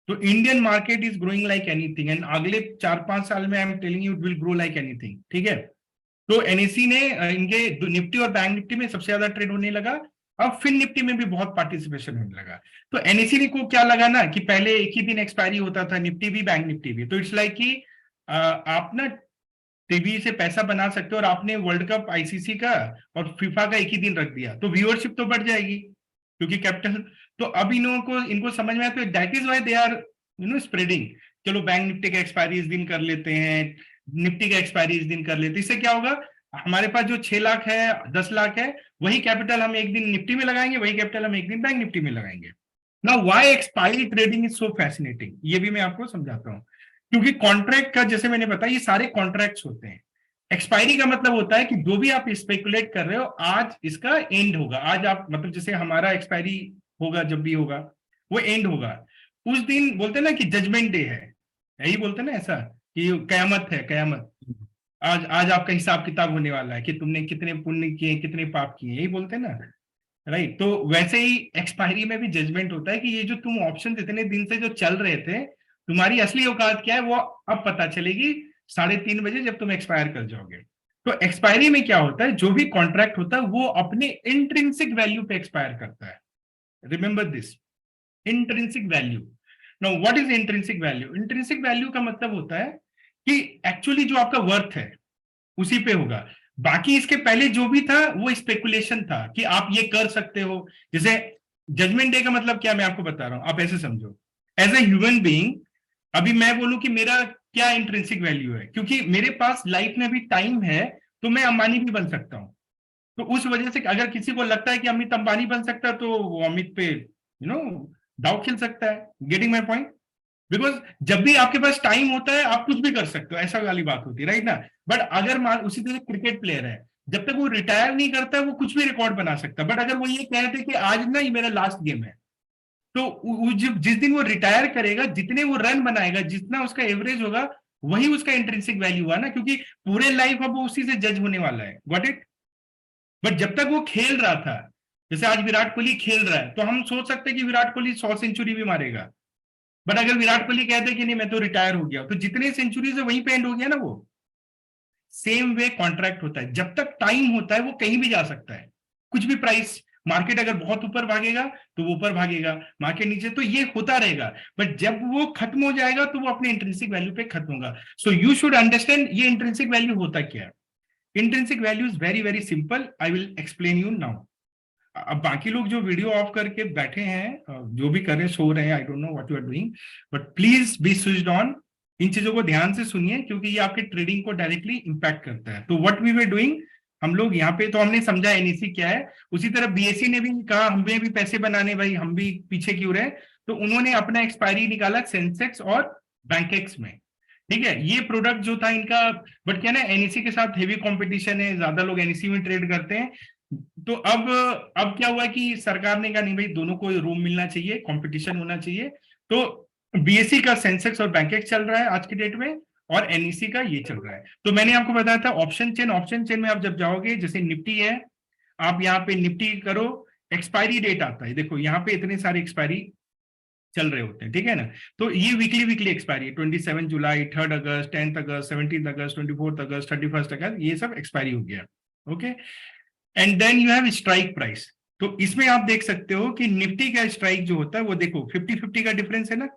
तो Indian market is growing like anything, and अगले 4-5 साल में I am telling you it will grow like anything, ठीक है। तो NSE ने इनके निफ्टी और बैंक निफ्टी में सबसे ज्यादा ट्रेड होने लगा। अब फिन निफ्टी में भी बहुत पार्टिसिपेशन होने लगा। तो NSE को क्या लगा ना कि पहले एक ही दिन एक्सपायरी होता था, निफ्टी भी बैंक निफ्टी भी। तो इट्स लाइक कि आप ना टीवी से पैसा बना सकते हो, और आपने वर्ल्ड कप आईसीसी का और फीफा का एक ही दिन रख दिया, तो व्यूअरशिप तो बढ़ जाएगी, क्योंकि कैपिटल। तो अब इनको समझ में आया, तो that is why they are spreading. चलो बैंक निफ्टी का एक्सपायरी इस दिन कर लेते हैं, निफ्टी का एक्सपायरी इस दिन कर लेते हैं। इससे क्या होगा, हमारे पास जो 6 लाख है, 10 लाख है, वही कैपिटल हम एक दिन निफ्टी में लगाएंगे, वही कैपिटल हम एक दिन बैंक निफ्टी में लगाएंगे। Now why expiry trading is so fascinating, ये भी मैं आपको समझाता हूँ। क्योंकि कॉन्ट्रैक्ट का, जैसे मैंने बताया, ये सारे कॉन्ट्रैक्ट्स होते हैं। एक्सपायरी का मतलब होता है कि जो भी आप स्पेकुलेट कर रहे हो, आज इसका एंड होगा। आज आप, मतलब जैसे हमारा एक्सपायरी होगा, जब भी होगा वो एंड होगा। उस दिन बोलते हैं ना कि जजमेंट डे है, यही बोलते हैं ना ऐसा, कि कयामत है, कयामत। आज आपका हिसाब किताब होने वाला है कि तुमने कितने पुण्य किए, कितने पाप किए, यही बोलते हैं ना, राइट। तो वैसे ही एक्सपायरी में भी जजमेंट होता है कि ये जो तुम ऑप्शन इतने दिन से जो चल रहे थे, तुम्हारी असली औकात क्या है वो अब पता चलेगी 3:30 बजे, जब तुम एक्सपायर कर जाओगे। तो एक्सपायरी में क्या होता है, जो भी कॉन्ट्रैक्ट होता है वो अपने इंट्रिंसिक वैल्यू पे एक्सपायर करता है। Remember this, intrinsic value. Now what is intrinsic value? Intrinsic value का मतलब होता है कि एक्चुअली जो आपका वर्थ है उसी पे होगा, बाकी इसके पहले जो भी था वो स्पेकुलेशन था कि आप ये कर सकते हो। जैसे जजमेंट डे का मतलब क्या, मैं आपको बता रहा हूं, आप ऐसे समझो। एज ए ह्यूमन बीइंग, अभी मैं बोलूं कि मेरा क्या इंट्रिंसिक वैल्यू है, क्योंकि मेरे पास लाइफ में भी टाइम है, तो मैं अंबानी भी बन सकता हूं। तो उस वजह से अगर किसी को लगता है कि अमित अंबानी बन सकता है, तो वो अमित पे दाव खेल सकता है। Getting my point? बिकॉज जब भी आपके पास टाइम होता है आप कुछ भी कर सकते हो, ऐसा वाली बात होती है, राइट ना। बट अगर मान उसी तरह क्रिकेट प्लेयर है, जब तक वो रिटायर नहीं करता है वो कुछ भी रिकॉर्ड बना सकता है। बट अगर वो ये कहते हैं कि आज ना ये मेरा लास्ट गेम है, तो जिस दिन वो रिटायर करेगा, जितने वो रन बनाएगा, जितना उसका एवरेज होगा, वही उसका इंट्रिंसिक वैल्यू हुआ ना, क्योंकि पूरे लाइफ अब वो उसी से जज होने वाला है। Got it? बट जब तक वो खेल रहा था, जैसे आज विराट कोहली खेल रहा है, तो हम सोच सकते हैं कि विराट कोहली 100 सेंचुरी भी मारेगा। बट अगर विराट कोहली कहते कि नहीं मैं तो रिटायर हो गया, तो जितने सेंचुरीज है वहीं पे एंड हो गया ना वो। सेम वे कॉन्ट्रैक्ट होता है, जब तक टाइम होता है वो कहीं भी जा सकता है, कुछ भी प्राइस। मार्केट अगर बहुत ऊपर भागेगा तो वो ऊपर भागेगा, मार्केट नीचे, तो ये होता रहेगा। बट जब वो खत्म हो जाएगा तो वो अपने इंट्रिंसिक वैल्यू पे खत्म होगा। सो यू शुड अंडरस्टैंड ये इंट्रिंसिक वैल्यू होता क्या है। Intrinsic value is very very simple, I will explain you now. अब बाकी लोग जो वीडियो ऑफ करके बैठे हैं, जो भी कर रहे हैं, सो रहे हैं, I don't know what you are doing, but please be switched on. इन चीजों को ध्यान से सुनिए, क्योंकि ये आपके ट्रेडिंग को डायरेक्टली इंपैक्ट करता है। तो व्हाट वी वर डूइंग, हम लोग यहाँ पे तो हमने समझा एनईसी क्या है, उसी तरह बीएससी ने भी कहा हमें भी पैसे बनाने, भाई हम भी पीछे क्यों रहे। तो उन्होंने अपना एक्सपायरी निकाला सेंसेक्स और बैंकेक्स में। ठीक है, ये प्रोडक्ट जो था इनका, बट क्या ना एनईसी के साथ हेवी कंपटीशन है, ज्यादा लोग एनईसी में ट्रेड करते हैं। तो अब क्या हुआ कि सरकार ने कहा नहीं भाई, दोनों को रूम मिलना चाहिए, कंपटीशन होना चाहिए। तो बीएससी का सेंसेक्स और बैंकेक्स चल रहा है आज की डेट में, और एनईसी का ये चल रहा है। तो मैंने आपको बताया था ऑप्शन चेन। ऑप्शन चेन में आप जब जाओगे, जैसे निफ्टी है, आप यहाँ पे निफ्टी करो, एक्सपायरी डेट आता है, देखो यहाँ पे इतने सारे एक्सपायरी चल रहे होते हैं, ठीक है ना। तो ये वीकली वीकली एक्सपायरी, 27 जुलाई, 3 अगस्त, 10 अगस्त, 17 अगस्त, 24 अगस्त, 31 अगस्त, ये सब एक्सपायरी हो गया। Okay, and then you have strike price. तो इसमें आप देख सकते हो कि निफ्टी का स्ट्राइक जो होता है वो देखो 50-50 का डिफरेंस है ना।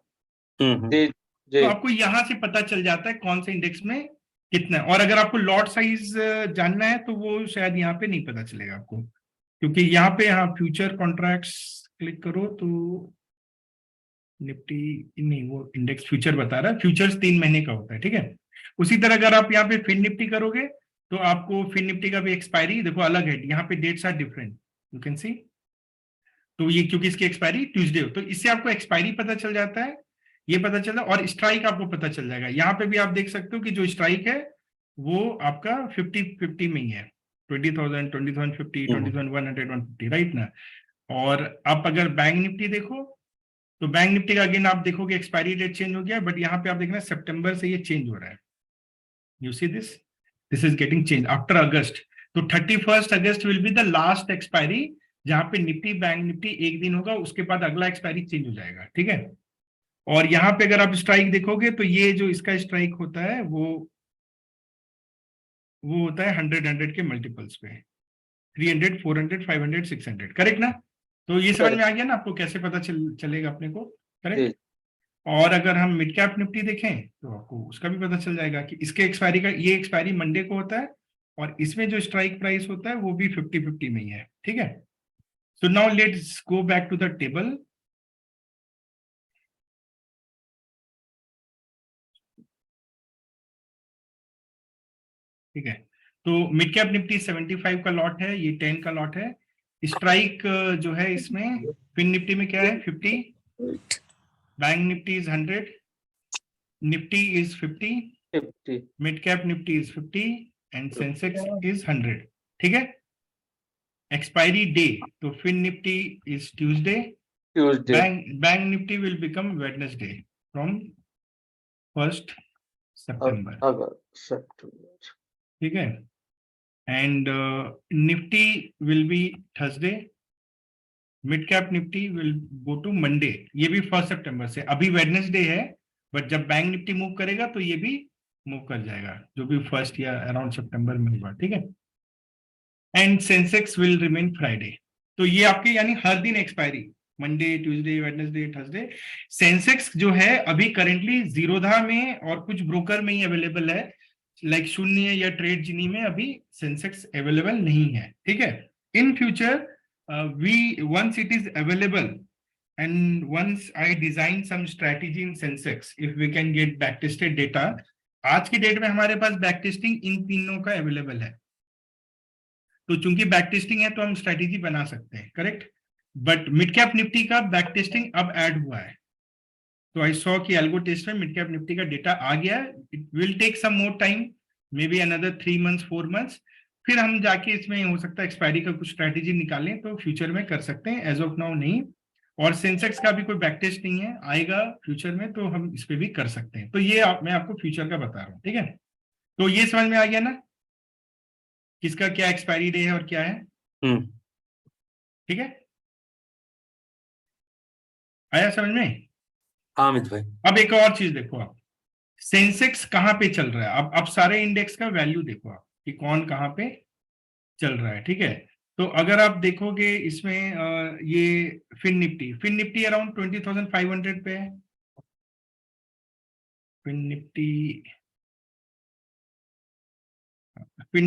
जी तो जी आपको यहां से पता चल जाता है कौन से इंडेक्स में कितना है। और अगर आपको लॉट साइज जानना है तो वो शायद यहाँ पे नहीं पता चलेगा आपको, क्योंकि यहाँ पे हाँ फ्यूचर कॉन्ट्रैक्ट्स क्लिक करो तो निफ्टी नहीं, वो इंडेक्स फ्यूचर बता रहा है, फ्यूचर्स 3 महीने का होता है, ठीक है। उसी तरह अगर आप यहाँ पे फिन निफ्टी करोगे तो आपको फिन निफ्टी का भी एक्सपायरी देखो अलग है, यहाँ पे dates are different, you can see. तो ये क्योंकि इसकी एक्सपायरी ट्यूसडे हो, तो इससे आपको एक्सपायरी पता चल जाता है, ये पता चला, और स्ट्राइक आपको पता चल जाएगा। यहाँ पे भी आप देख सकते हो कि जो स्ट्राइक है वो आपका 50-50 में ही है, 20,000, 20,050, 20,100, 150, राइट ना। और आप अगर बैंक निफ्टी देखो, तो बैंक निफ्टी का अगेन आप देखोगे एक्सपायरी डेट चेंज हो गया, बट यहाँ पे आप देखना सितंबर से ये चेंज हो रहा है। You see this is getting change after August. तो 31 August will be the last expiry, जहां पे निफ्टी बैंक निफ्टी एक दिन होगा, उसके बाद अगला एक्सपायरी चेंज हो जाएगा, ठीक है। और यहाँ पे अगर आप स्ट्राइक देखोगे तो ये जो इसका स्ट्राइक होता है वो होता है 100 के मल्टीपल्स पे, 300, 400, 500, 600, करेक्ट ना। तो ये समझ में आ गया ना आपको कैसे पता चलेगा अपने को, करेक्ट। और अगर हम मिड कैप निफ्टी देखें तो आपको उसका भी पता चल जाएगा कि इसके एक्सपायरी का, ये एक्सपायरी मंडे को होता है, और इसमें जो स्ट्राइक प्राइस होता है वो भी 50-50 में ही है, ठीक है। So now let's go back to the table. ठीक है, तो मिड कैप निफ्टी 75 का लॉट है, ये 10 का लॉट है। स्ट्राइक जो है इसमें फिन निफ्टी में क्या है 50, bank Nifty is 100, Nifty is 50, mid cap Nifty is 50 and Sensex is 100, ठीक है। एक्सपायरी डे, तो fin Nifty is Tuesday, bank Nifty will become Wednesday from 1 September, ठीक है। And Nifty will be Thursday, mid cap Nifty will go to Monday, ये भी 1 सितंबर से। अभी वेडनेसडे है, बट जब बैंक निफ्टी मूव करेगा तो ये भी मूव कर जाएगा, जो भी फर्स्ट या अराउंड सितंबर में हुआ, ठीक है। And Sensex will remain Friday. तो ये आपके यानी हर दिन expiry, Monday, Tuesday, Wednesday, Thursday. Sensex जो है अभी करेंटली जीरोधा में और कुछ ब्रोकर में ही अवेलेबल है, लाइक शून्य या ट्रेड जिनी में अभी सेंसेक्स अवेलेबल नहीं है, ठीक है। In future we once it is available and once I design some strategy in Sensex, if we can get backtested data, आज की डेट में हमारे पास बैकटेस्टिंग इन तीनों का अवेलेबल है, तो चूंकि बैकटेस्टिंग है तो हम स्ट्रेटेजी बना सकते हैं, correct. But mid cap Nifty का बैकटेस्टिंग अब ऐड हुआ है, तो आई सॉ कि एल्गो टेस्ट में मिड कैप निफ्टी का डेटा आ गया। It will take some more time, maybe another 3 months 4 months, फिर हम जाके इसमें हो सकता है एक्सपायरी का कुछ स्ट्रेटेजी निकालें, तो फ्यूचर में कर सकते हैं, एज ऑफ नाउ नहीं। और सेंसेक्स का भी कोई बैकटेस्ट नहीं है, आएगा फ्यूचर में तो हम इस पे भी कर सकते हैं। तो ये मैं आपको फ्यूचर का बता रहा हूँ, ठीक है। तो ये समझ में आ गया ना, किसका क्या एक्सपायरी डे है और क्या है, ठीक है, आया समझ में। हाँ अमित भाई। अब एक और चीज देखो आप, सेंसेक्स कहाँ पे चल रहा है, अब सारे इंडेक्स का वैल्यू देखो आप कि कौन कहाँ पे चल रहा है, ठीक है। तो अगर आप देखोगे इसमें ये फिन निफ्टी अराउंड 20,500 पे है। फिन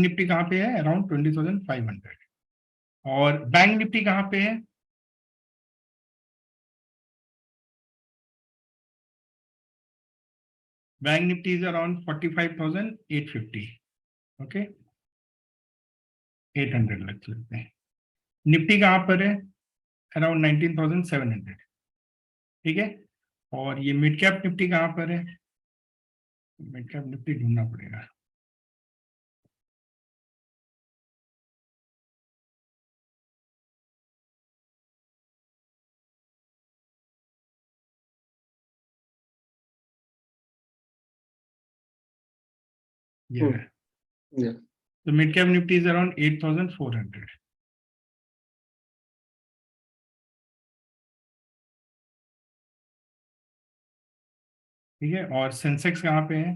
निफ्टी कहाँ पे है, अराउंड 20,500। और बैंक निफ्टी कहाँ पे है, bank Nifty is around 45,850, okay, 800 लग सकते हैं। निफ्टी कहाँ पर है, अराउंड 19,700, ठीक है। और ये मिड कैप निफ्टी कहाँ पर है, मिड कैप निफ्टी ढूंढना पड़ेगा, ये है। Yeah. तो mid cap Nifty is around 8,400, ठीक है। और सेंसेक्स कहाँ पे है,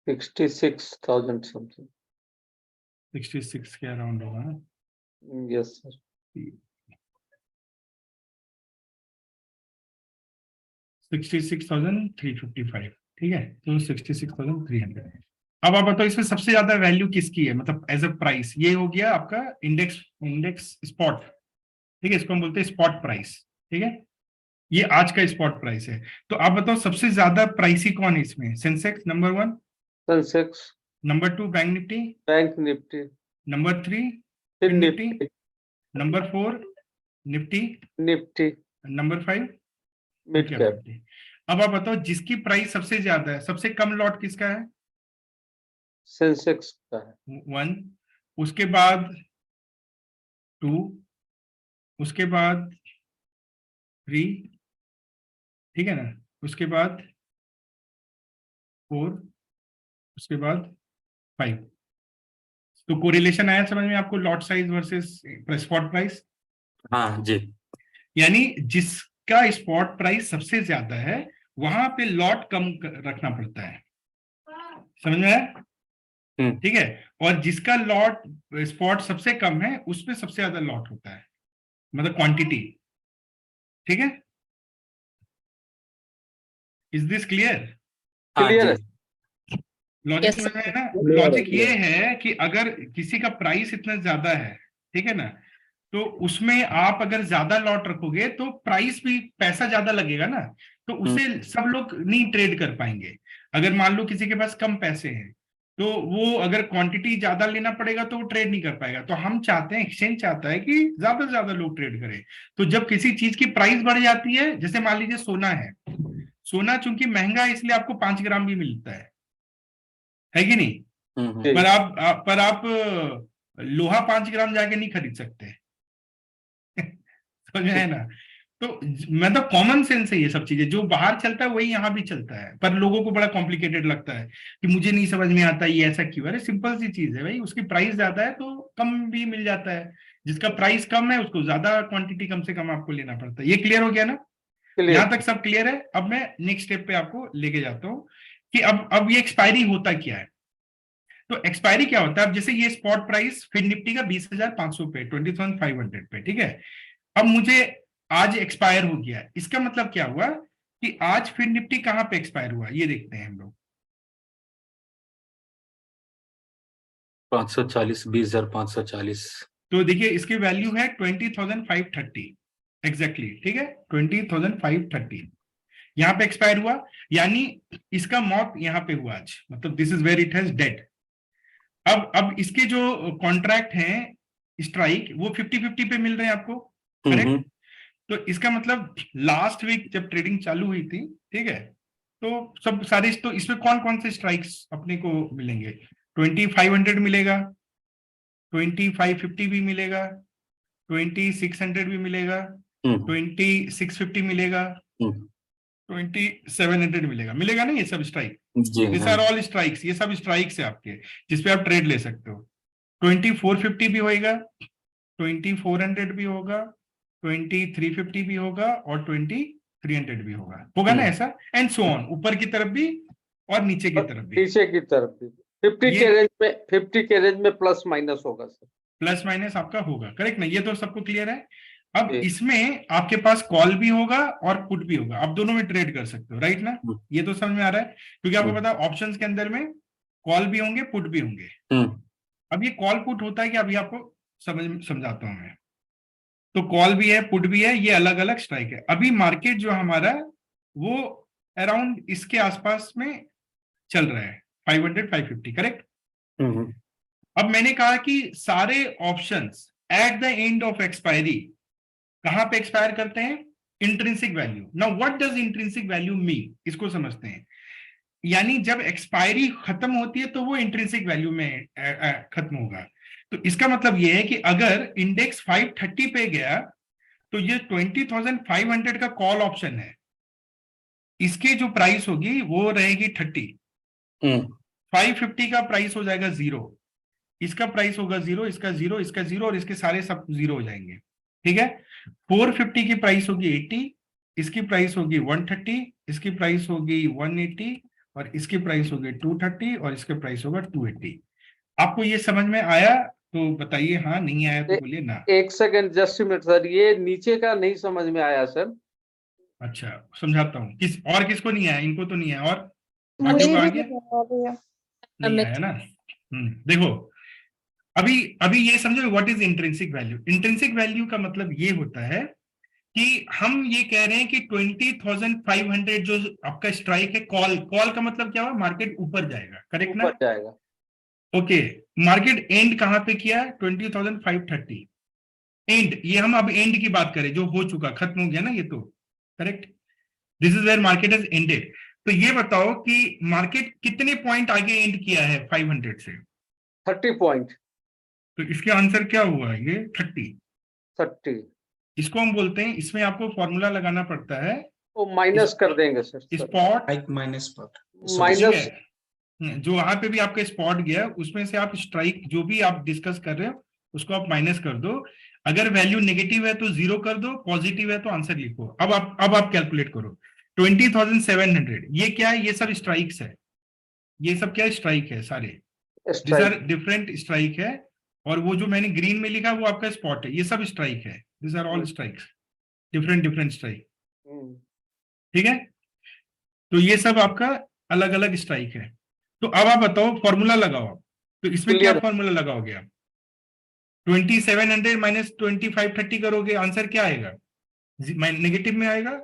66,000 something. 66 के अराउंड होगा ना, Yes, sir. 66,355, ठीक है। तो 66,300। अब आप बताओ इसमें सबसे ज्यादा वैल्यू किसकी है, मतलब एज अ प्राइस। ये हो गया आपका इंडेक्स स्पॉट, ठीक है, इसको हम बोलते हैं स्पॉट प्राइस, ठीक है। ये आज का स्पॉट प्राइस है। तो आप बताओ सबसे ज्यादा प्राइसी कौन है इसमें, Sensex number 1, Sensex, number 2 bank Nifty, Bank Nifty, number 3 Fin Nifty, Nifty, number 4 Nifty, Nifty, number 5 Mid Cap. Nifty. अब आप बताओ जिसकी प्राइस सबसे ज्यादा है, सबसे कम लॉट किसका है, Sensex का है। 1, उसके बाद 2, उसके बाद 3, ठीक है ना, उसके बाद 4, उसके बाद 5। तो कोरिलेशन आया समझ में आपको, lot size versus spot price. हाँ जी। यानी जिसका स्पॉट प्राइस सबसे ज्यादा है वहां पे लॉट कम रखना पड़ता है, समझ में आया, ठीक है। और जिसका लॉट स्पॉट सबसे कम है उसमें सबसे ज्यादा लॉट होता है, मतलब क्वांटिटी, ठीक है। इज दिस क्लियर, Clear है। लॉजिक Yes, समझ में sir. है ना। लॉजिक ये है कि अगर किसी का प्राइस इतना ज्यादा है, ठीक है ना, तो उसमें आप अगर ज्यादा लॉट रखोगे तो प्राइस भी पैसा ज्यादा लगेगा ना, तो उससे सब लोग नहीं ट्रेड कर पाएंगे। अगर मान लो किसी के पास कम पैसे हैं तो वो अगर क्वांटिटी ज्यादा लेना पड़ेगा तो वो ट्रेड नहीं कर पाएगा। तो हम चाहते हैं, एक्सचेंज चाहता है कि ज्यादा से ज्यादा लोग ट्रेड करें। तो जब किसी चीज की प्राइस बढ़ जाती है, जैसे मान लीजिए सोना है, सोना चूंकि महंगा है इसलिए आपको 5 ग्राम भी मिलता है कि नहीं। पर आप लोहा 5 ग्राम जाके नहीं खरीद सकते समझ में है ना। तो मतलब कॉमन सेंस है ये सब चीजें, जो बाहर चलता है वही यहाँ भी चलता है, पर लोगों को बड़ा कॉम्प्लिकेटेड लगता है कि मुझे नहीं समझ में आता ये ऐसा क्यों। अरे सिंपल सी चीज है भाई, उसकी प्राइस ज्यादा है तो कम भी मिल जाता है, जिसका प्राइस कम है उसको ज्यादा क्वांटिटी कम से कम आपको लेना पड़ता है। ये क्लियर हो गया ना। क्लियर। यहां तक सब क्लियर है? अब मैं नेक्स्ट स्टेप पे आपको लेके जाता हूँ कि अब ये एक्सपायरी होता क्या है। तो एक्सपायरी क्या होता है, अब जैसे ये स्पॉट प्राइस फिन निफ्टी का 20,500 पे, 20,500 पे, ठीक है। अब मुझे आज एक्सपायर हो गया, इसका मतलब क्या हुआ कि आज फिन निफ्टी कहां पे एक्सपायर हुआ, ये देखते हैं हम लोग। 540, 20,540। तो देखिए इसकी वैल्यू है 20,530 एग्जैक्टली, ठीक है, 20,530 यहां पे एक्सपायर हुआ, यानी इसका मौत यहां पे हुआ आज, मतलब this is where it has dead. अब इसके जो कॉन्ट्रैक्ट हैं स्ट्राइक, वो 50-50 पे मिल रहे हैं आपको, करेक्ट। तो इसका मतलब लास्ट वीक जब ट्रेडिंग चालू हुई थी, ठीक है, तो सब सारे, तो इसमें कौन कौन से स्ट्राइक्स अपने को मिलेंगे, 2,500 मिलेगा, 2,550 भी मिलेगा, 2,600 भी मिलेगा, 2,650 मिलेगा, 2,700 मिलेगा, मिलेगा ना ये सब स्ट्राइक। जी दिस आर ऑल स्ट्राइक्स, ये सब स्ट्राइक्स है आपके, जिसपे आप ट्रेड ले सकते हो। 2,450 भी होएगा, 2,400 भी होगा, 2,350 भी होगा, और 2,300 भी होगा ना ऐसा, एंड सो ऑन, ऊपर की तरफ भी और नीचे की तरफ भी। नीचे की तरफ भी 50 के ये रेंज में, 50 के रेंज में प्लस माइनस होगा सर। प्लस माइनस आपका होगा, करेक्ट ना, ये तो सबको क्लियर है। अब जी। इसमें आपके पास कॉल भी होगा और पुट भी होगा, आप दोनों में ट्रेड कर सकते हो, राइट ना, ये तो समझ में आ रहा है, क्योंकि आपको पता है ऑप्शंस के अंदर में कॉल भी होंगे पुट भी होंगे। अब ये कॉल पुट होता है कि अभी आपको समझाता हूं मैं। तो कॉल भी है पुट भी है, ये अलग अलग स्ट्राइक है। अभी मार्केट जो हमारा वो अराउंड इसके आसपास में चल रहा है, 500 550, करेक्ट। अब मैंने कहा कि सारे options eight the end of expiry कहां पे एक्सपायर करते हैं, intrinsic value. Now what does intrinsic value mean, इसको समझते हैं। यानी जब एक्सपायरी खत्म होती है तो वो इंट्रिंसिक वैल्यू में खत्म होगा। तो इसका मतलब ये है कि अगर इंडेक्स 530 पे गया तो ये 20,500 का कॉल ऑप्शन है, इसकी जो प्राइस होगी वो रहेगी 30, 550 का प्राइस हो जाएगा 0, इसका प्राइस होगा 0, इसका 0, इसका 0, और इसके सारे सब 0 हो जाएंगे, ठीक है। 450 की प्राइस होगी 80, इसकी प्राइस होगी 130, इसकी प्राइस होगी 180, और इसकी प्राइस होगी 230, और इसका प्राइस होगा 280। आपको ये समझ में आया तो बताइए, हाँ, नहीं आया तो बोलिए ना। एक सेकंड, जस्ट मिनट सर, ये नीचे का नहीं समझ में आया सर। अच्छा, समझाता हूँ, किसको नहीं आया, इनको तो नहीं आया, और बाकी मुझे को आ भी गया, नहीं आया भैया। नहीं आया ना। देखो, अभी अभी ये समझो what is intrinsic value. Intrinsic value का मतलब ये होता है कि हम ये कह रहे हैं कि 20,500 जो आपका स्ट्राइक है, कॉल का मतलब क्या हुआ, मार्केट ऊपर जाएगा, करेक्ट ना। ऊपर जाएगा। ओके, मार्केट एंड कहां पे किया, 20,530 एंड, ये हम अब एंड की बात करें, जो हो चुका, खत्म हो गया ना ये तो, correct. This is where market has ended. तो ये बताओ कि मार्केट कितने पॉइंट आगे एंड किया है 500 से, 30 पॉइंट। तो इसके आंसर क्या हुआ, ये 30। 30 इसको हम बोलते हैं, इसमें आपको फॉर्मूला लगाना पड़ता है, वो माइनस कर देंगे सर। स्पॉट लाइक माइनस पर ठीक माइनस। है, जो वहां पे भी आपका स्पॉट गया उसमें से आप स्ट्राइक जो भी आप डिस्कस कर रहे हो उसको आप माइनस कर दो। अगर वैल्यू नेगेटिव है तो 0 कर दो, पॉजिटिव है तो आंसर लिखो। अब आप कैलकुलेट करो 20,700, ये क्या है, ये सब स्ट्राइक्स है, ये सब क्या स्ट्राइक है सारे, दिस आर डिफरेंट स्ट्राइक है। और वो जो मैंने ग्रीन में लिखा वो आपका स्पॉट है, ये सब स्ट्राइक है, this are all strikes, different different strike, ठीक है। तो ये सब आपका अलग अलग स्ट्राइक है। तो अब आप बताओ, फॉर्मूला लगाओ आप। तो इसमें क्या Clear. फॉर्मूला लगाओगे आप, 2,700 माइनस 2,530 करोगे, आंसर क्या आएगा, नेगेटिव में आएगा।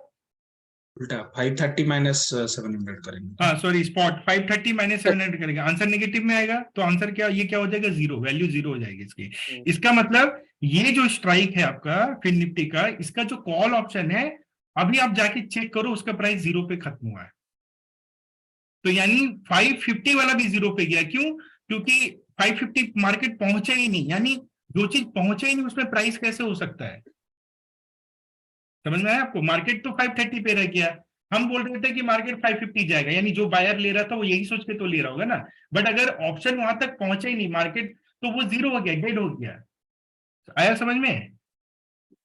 उल्टा 530 माइनस 700 करेंगे। हाँ सॉरी, स्पॉट 530 माइनस 700 करेगा, आंसर नेगेटिव में आएगा, तो आंसर क्या, ये क्या हो जाएगा, 0, वैल्यू 0 हो जाएगी इसकी। इसका मतलब ये जो स्ट्राइक है आपका फिन निफ्टी का, इसका जो कॉल ऑप्शन है, अभी आप जाके चेक करो, उसका प्राइस 0 पे खत्म हुआ है। तो यानी 550 वाला भी 0 पे गया, क्यों, क्योंकि 550 मार्केट पहुंचा ही नहीं, यानी जो चीज पहुंचा ही नहीं उसमें प्राइस कैसे हो सकता है। समझ में आया आपको, मार्केट तो 530 पे रह गया, हम बोल रहे थे कि मार्केट 550 जाएगा, यानी जो बायर ले रहा था वो यही सोच के तो ले रहा होगा ना। बट अगर ऑप्शन वहां तक पहुंचा ही नहीं मार्केट, तो वो 0 हो गया, डेड हो गया। आया समझ में?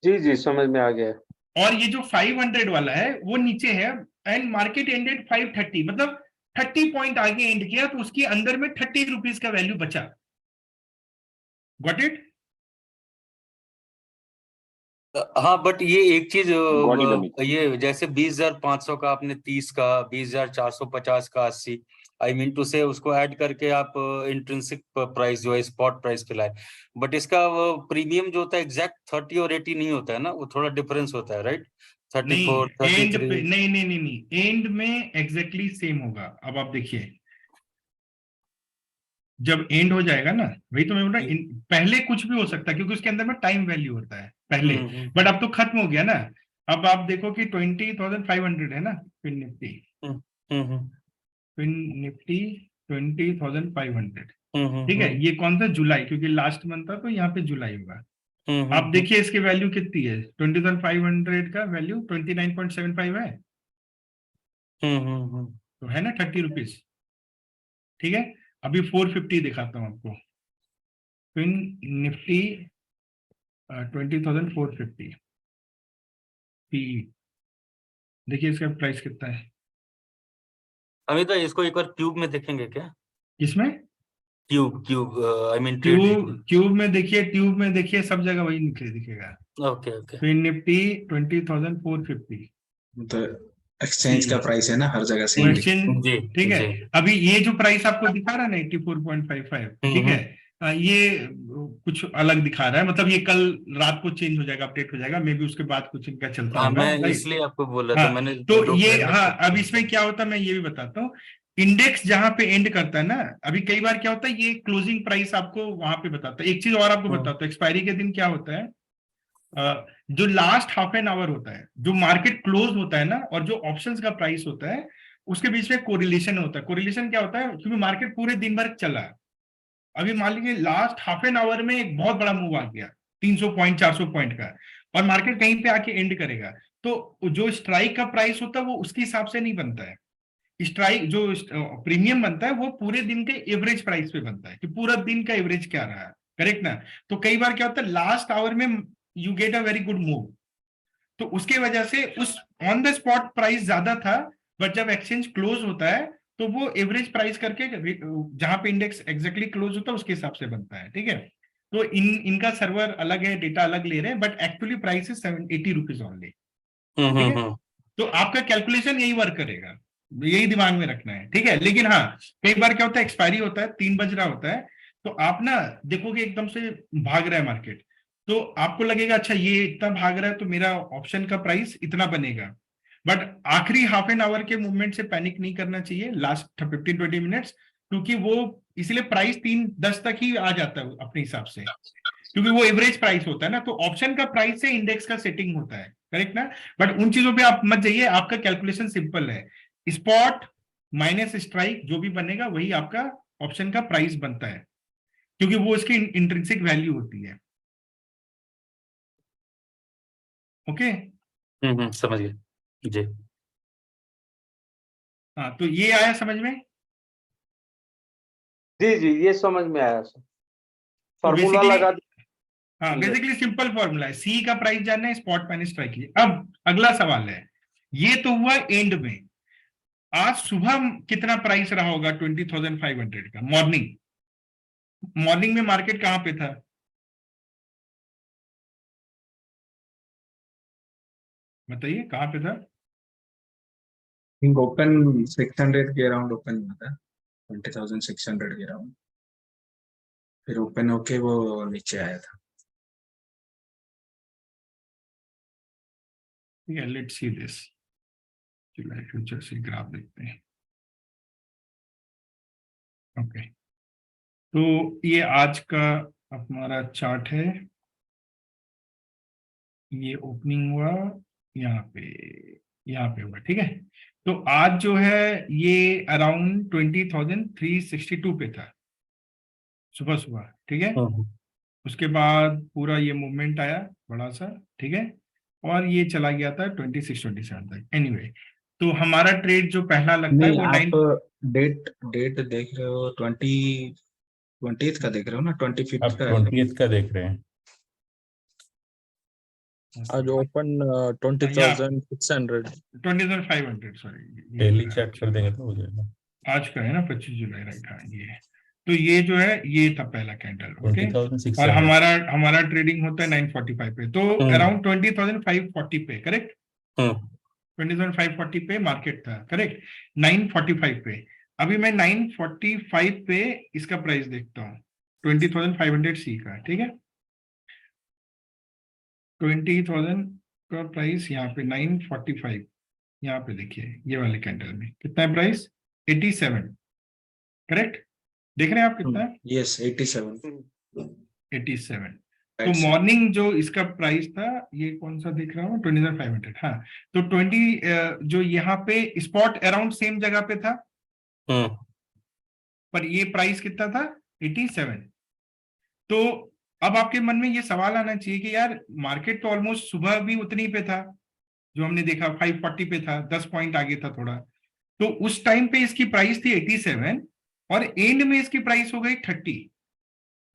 जी जी समझ में आ गया। और ये जो 500 वाला है वो नीचे है, एंड मार्केट एंडेड 530, मतलब 30 पॉइंट आगे एंड किया, तो उसके अंदर में 30 रुपीज का वैल्यू बचा। Got it? हाँ, बट ये एक चीज, Got it, Amit. ये जैसे 20,500 का आपने 30 का, 20,450 का 80, आई मीन टू से उसको ऐड करके आप इंट्रिंसिक प्राइस जो है स्पॉट प्राइस पे लाए, बट इसका वो प्रीमियम जो होता है एग्जैक्ट 30 और 80 नहीं होता है ना, वो थोड़ा डिफरेंस होता है, राइट? 34, नहीं, एंड 33। पे नहीं, एंड में एग्जैक्टली सेम होगा। अब आप देखिए, जब एंड हो जाएगा ना, वही तो मैं बोल रहा हूं, पहले कुछ भी हो सकता है क्योंकि उसके अंदर में टाइम वैल्यू होता है पहले, बट अब तो खत्म हो गया ना। अब आप देखो कि 20,500 है ना फिन निफ्टी, फिन निफ्टी 20,500, ठीक है। ये कौन सा? जुलाई, क्योंकि लास्ट मंथ था तो यहाँ पे जुलाई होगा। आप देखिए इसकी वैल्यू कितनी है, 20,500 का वैल्यू 29.75 है, तो है ना 30 रुपीज, ठीक है। अभी 450 दिखाता हूँ आपको, फिन निफ्टी 20,450 पीई, देखिए इसका प्राइस कितना है अमित भाई, इसको एक बार क्यूब में देखेंगे क्या? इसमें। क्यूब आई मीन ट्यूब में देखिए, ट्यूब में देखिए, सब जगह वही दिखेगा। Okay okay. फिन निफ्टी 20,450, तो एक्सचेंज का प्राइस है ना, हर जगह सेम एक्सचेंज, जी ठीक है। जी। अभी ये जो प्राइस आपको दिखा रहा है ना 84.55, ठीक है, ये कुछ अलग दिखा रहा है, मतलब ये कल रात को चेंज हो जाएगा, अपडेट हो जाएगा, मे बी उसके बाद कुछ इनका चलता हाँ, होगा, मैं राइट? इसलिए आपको बोल रहा था, हाँ, मैंने तो ये, दोपहर में हाँ, check अब किया। इसमें क्या होता है मैं ये भी बताता हूँ। इंडेक्स जहां पे एंड करता है ना, अभी कई बार क्या होता है, ये क्लोजिंग प्राइस आपको वहां पे बताता है। एक चीज और आपको बताता हूँ, एक्सपायरी के दिन क्या होता है, जो लास्ट हाफ एन आवर होता है, जो मार्केट क्लोज होता है ना, और जो ऑप्शंस का प्राइस होता है, उसके बीच में कोरिलेशन होता है। कोरिलेशन क्या होता है, क्योंकि मार्केट पूरे दिन भर चला, अभी मान लीजिए लास्ट हाफ एन आवर में एक बहुत बड़ा मूव आ गया 300 पॉइंट 400 पॉइंट का, और मार्केट कहीं पे आके एंड करेगा, तो जो स्ट्राइक का प्राइस होता है वो उसके हिसाब से नहीं बनता है। स्ट्राइक जो प्रीमियम बनता है वो पूरे दिन के एवरेज प्राइस पे बनता है, कि पूरा दिन का एवरेज क्या रहा है, करेक्ट ना। तो कई बार क्या होता है, लास्ट आवर में you get a very good move, तो उसके वजह से उस ऑन द स्पॉट प्राइस ज्यादा था, बट जब एक्सचेंज क्लोज होता है तो वो एवरेज प्राइस करके जहां पे इंडेक्स एग्जैक्टली क्लोज होता है उसके हिसाब से बनता है, ठीक है। तो इनका सर्वर अलग है, डेटा अलग ले रहे हैं, but actually price is 80 rupees only, ठीक है। तो आपका कैलकुलेशन यही वर्क करेगा, यही दिमाग में रखना है, ठीक है। लेकिन हाँ, कई बार क्या होता है, एक्सपायरी होता है, 3 बज रहा होता है, तो आप ना देखोगे एकदम से भाग रहा है मार्केट, तो आपको लगेगा अच्छा ये इतना भाग रहा है तो मेरा ऑप्शन का प्राइस इतना बनेगा, बट आखिरी हाफ एन आवर के मूवमेंट से पैनिक नहीं करना चाहिए, लास्ट 15-20 मिनट्स, क्योंकि वो इसलिए प्राइस 3:10 तक ही आ जाता है अपने हिसाब से, क्योंकि वो एवरेज प्राइस होता है ना, तो ऑप्शन का प्राइस से इंडेक्स का सेटिंग होता है, करेक्ट ना। बट उन चीजों पे आप मत जाइए, आपका कैलकुलेशन सिंपल है, स्पॉट माइनस स्ट्राइक जो भी बनेगा वही आपका ऑप्शन का प्राइस बनता है, क्योंकि वो इसकी इंट्रिंसिक वैल्यू होती है। ओके, समझ गए जी। हाँ, तो ये आया समझ में। जी जी, ये समझ में आया सर, तो फॉर्मूला basically, लगा हाँ, दिया। बेसिकली सिंपल फॉर्मूला है, सी का प्राइस जानना है, स्पॉट माइनस स्ट्राइक की। अब अगला सवाल है, ये तो हुआ एंड में, आज सुबह कितना प्राइस रहा होगा 20,500 का, मॉर्निंग, मॉर्निंग में मार्केट कहां पे था, बताइए कहां पे था। ओपन 600 के अराउंड ओपन हुआ था, 20,600 के अराउंड, फिर ओपन होके वो नीचे आया था। ठीक है, let's see this, July future से ग्राफ देखते हैं। ओके, तो ये आज का हमारा चार्ट है, ये ओपनिंग हुआ यहाँ पे हुआ, ठीक है। तो आज जो है ये अराउंड 20,362 पे था सुबह सुबह, ठीक है। उसके बाद पूरा ये मूवमेंट आया बड़ा सा, ठीक है, और ये चला गया था 26-27 तक। एनीवे, तो हमारा ट्रेड जो पहला लगता है नहीं, वो आप डेट डेट देख रहे हो, 20th का देख रहे हो ना, 25th आप का है। 20th का देख रहे हैं। आज ओपन 20,600। 20,500 सॉरी, डेली चेक कर देंगे तो हो जाएगा। आज का है ना 25 जुलाई, राइट? हाँ ये है। तो ये जो है ये था पहला कैंडल, ओके। 20,600 और हमारा ट्रेडिंग होता है 945 पे, तो अराउंड 20,540 पे, करेक्ट? 20,540 पे मार्केट था, करेक्ट? 945 पे। अभी मैं 945 पे इसका प्राइस देखता हूँ 20,500 सी का, ठीक है? 20,000 का प्राइस यहाँ पे 945, यहाँ पे देखिए ये वाले कैंडल में कितना है प्राइस? 87, करेक्ट? देख रहे हैं आप कितना है? यस 87। 87। तो मॉर्निंग जो इसका प्राइस था, ये कौन सा देख रहा हूँ? 20,500। हाँ, तो 20 जो यहाँ पे स्पॉट अराउंड सेम जगह पे था, पर ये प्राइस कितना था? 87। तो अब आपके मन में ये सवाल आना चाहिए कि यार मार्केट तो ऑलमोस्ट सुबह भी उतनी पे था, जो हमने देखा 540 पे था, 10 पॉइंट आगे था थोड़ा। तो उस टाइम पे इसकी प्राइस थी 87 और एंड में इसकी प्राइस हो गई 30।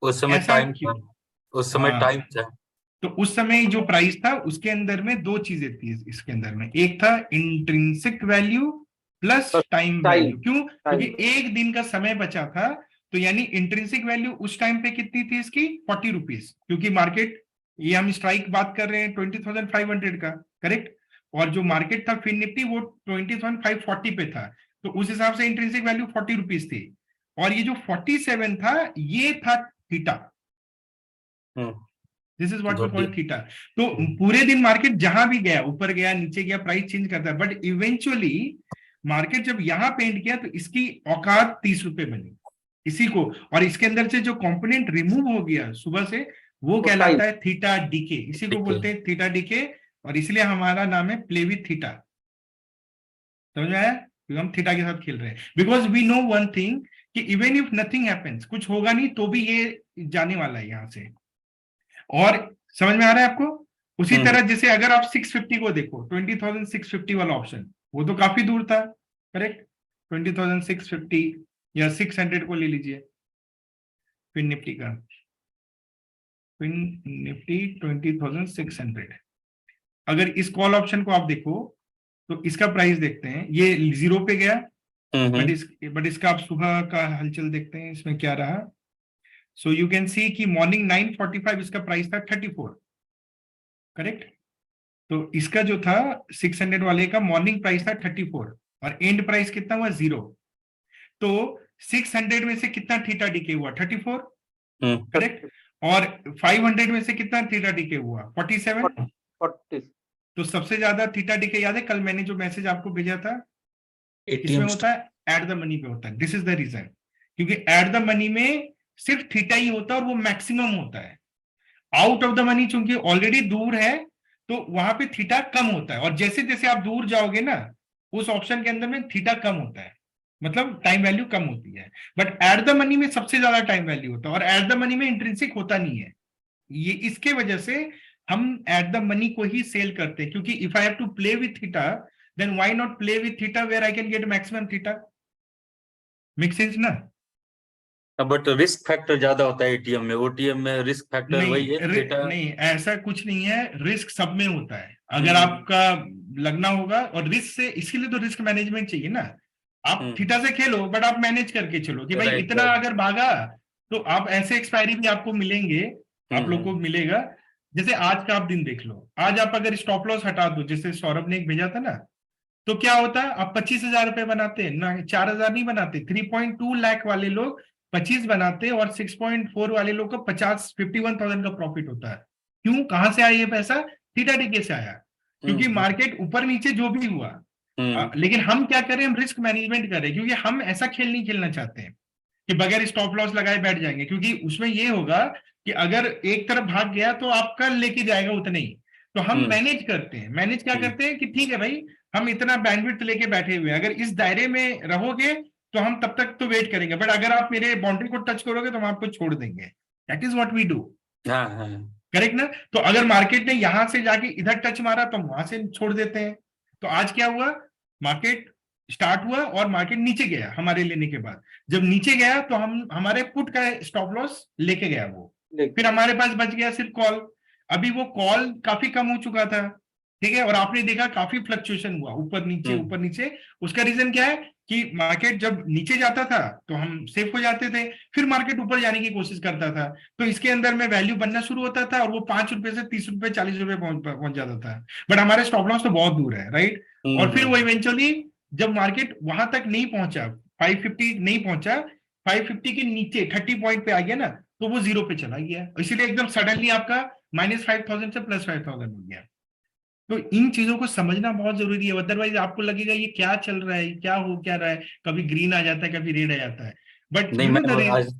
उस समय ऐसा टाइम क्यों? उस समय हाँ। टाइम था। तो उस समय जो प्राइस था उसके अंदर में दो चीजें थी इसके अंदर में, एक था intrinsic value plus time value. क्यों? क्योंकि एक दिन का समय बचा था, तो यानी इंट्रिंसिक वैल्यू उस टाइम पे कितनी थी इसकी? 40 रुपीज, क्योंकि मार्केट, ये हम स्ट्राइक बात कर रहे हैं 20,500 का, करेक्ट? और जो मार्केट था फिन निफ्टी वो 20,540 पे था, तो उस हिसाब से इंट्रिंसिक वैल्यू 40 रुपीज थी। और ये जो 47 था ये था theta, this is what we call theta. तो पूरे दिन मार्केट जहां भी गया, ऊपर गया नीचे गया, प्राइस चेंज करता है, बट इवेंचुअली मार्केट जब यहां पेंट किया तो इसकी औकात 30 रुपए बनी इसी को, और इसके अंदर से जो कंपोनेंट रिमूव हो गया सुबह से वो कहलाता है थीटा डीके, इसी को बोलते हैं थीटा डीके, और इसलिए हमारा नाम है प्ले विथ थीटा। समझ में आया? क्योंकि हम थीटा के साथ खेल रहे हैं, because we know one thing कि इवन इफ नथिंग हैपेंस, कुछ होगा नहीं तो भी ये जाने वाला है यहां से। और समझ में आ रहा है आपको? उसी तरह जैसे अगर आप 650 को देखो, 20,650 वाला ऑप्शन, वो तो काफी दूर था, करेक्ट? 20,650 या 600 को ले लीजिए, फिन निफ्टी का, फिन निफ्टी 20,600। अगर इस कॉल ऑप्शन को आप देखो तो इसका प्राइस देखते हैं, ये 0 पे गया, बट इसका आप सुबह का हलचल देखते हैं, इसमें क्या रहा। सो यू कैन सी कि मॉर्निंग 945 इसका प्राइस था 34, करेक्ट? तो इसका जो था 600 वाले का मॉर्निंग प्राइस था 34 और एंड प्राइस कितना हुआ? 0। तो 600 में से कितना थीटा डीके हुआ? 34, करेक्ट? और 500 में से कितना थीटा डीके हुआ? 47। तो सबसे ज्यादा थीटा डीके याद है कल मैंने जो मैसेज आपको भेजा था, इसमें होता है एट द मनी पे होता है। दिस इज द रीजन, क्योंकि एट द मनी में सिर्फ थीटा ही होता है और वो मैक्सिमम होता है। आउट ऑफ द मनी चूंकि ऑलरेडी दूर है तो वहां पे थीटा कम होता है, और जैसे जैसे आप दूर जाओगे ना उस ऑप्शन के अंदर में थीटा कम होता है, मतलब टाइम वैल्यू कम होती है। बट एट द मनी में सबसे ज्यादा टाइम वैल्यू होता है, और एट द मनी में इंट्रिंसिक होता नहीं है। ये इसके वजह से हम एट द मनी को ही सेल करते हैं, क्योंकि if I have to play with theta then why not play with theta where I can get maximum theta. Make sense ना? बट रिस्क फैक्टर ज्यादा होता है एटीएम में, ओटीएम में रिस्क फैक्टर वही है। नहीं, ऐसा कुछ नहीं है, रिस्क सब में होता है अगर आपका लगना होगा, और रिस्क से, इसीलिए तो रिस्क मैनेजमेंट चाहिए ना। आप थीटा से खेलो बट आप मैनेज करके चलो कि भाई इतना अगर भागा तो आप ऐसे एक्सपायरी भी आपको मिलेंगे, आप लोग को मिलेगा। जैसे आज का आप दिन देख लो, आज आप अगर स्टॉप लॉस हटा दो, जैसे सौरभ ने एक भेजा था ना, तो क्या होता है? आप 25,000 रुपए बनाते हैं ना, 4,000 नहीं बनाते। 3.2 लाख वाले लोग 25 बनाते हैं, और 6.4 वाले लोग को 51,000 का प्रॉफिट होता है। क्यों? कहां से आया ये पैसा? थीटा डीके से आया, क्योंकि मार्केट ऊपर नीचे जो भी हुआ। लेकिन हम क्या करें? हम रिस्क मैनेजमेंट करें, क्योंकि हम ऐसा खेल नहीं खेलना चाहते हैं कि बगैर स्टॉप लॉस लगाए बैठ जाएंगे, क्योंकि उसमें ये होगा कि अगर एक तरफ भाग गया तो आपका लेके जाएगा उतने ही। तो हम मैनेज करते हैं। मैनेज क्या करते हैं कि ठीक है भाई, हम इतना बैंडविड्थ लेके बैठे हुए हैं, अगर इस दायरे में रहोगे तो हम तब तक तो वेट करेंगे, बट अगर आप मेरे बाउंड्री को टच करोगे तो हम आपको छोड़ देंगे। That is what we do, correct ना? तो अगर मार्केट ने यहां से जाके इधर टच मारा तो हम वहां से छोड़ देते हैं। तो आज क्या हुआ? मार्केट स्टार्ट हुआ और मार्केट नीचे गया हमारे लेने के बाद। जब नीचे गया तो हम हमारे पुट का स्टॉप लॉस लेके गया वो, फिर हमारे पास बच गया सिर्फ कॉल। अभी वो कॉल काफी कम हो चुका था, ठीक है, और आपने देखा काफी फ्लक्चुएशन हुआ, ऊपर नीचे। उसका रीजन क्या है कि मार्केट जब नीचे जाता था तो हम सेफ हो जाते थे, फिर मार्केट ऊपर जाने की कोशिश करता था, तो इसके अंदर में वैल्यू बनना शुरू होता था, और वो 5 रुपए से 30 रुपए 40 रुपए पहुंच जाता था, बट हमारे स्टॉप लॉस तो बहुत दूर है, राइट। और फिर वो इवेंचुअली जब मार्केट वहां तक नहीं पहुंचा, 550 नहीं पहुंचा, 550 के नीचे 30 पॉइंट पे आ गया ना, तो वो जीरो पे चला गया, इसीलिए एकदम सडनली आपका -5000 से +5000 हो गया। तो इन चीजों को समझना बहुत जरूरी है, अदरवाइज आपको लगेगा ये क्या चल रहा है, क्या हो क्या रहा है, कभी ग्रीन आ जाता है, कभी रेड आ जाता है, बट नहीं, मैं आज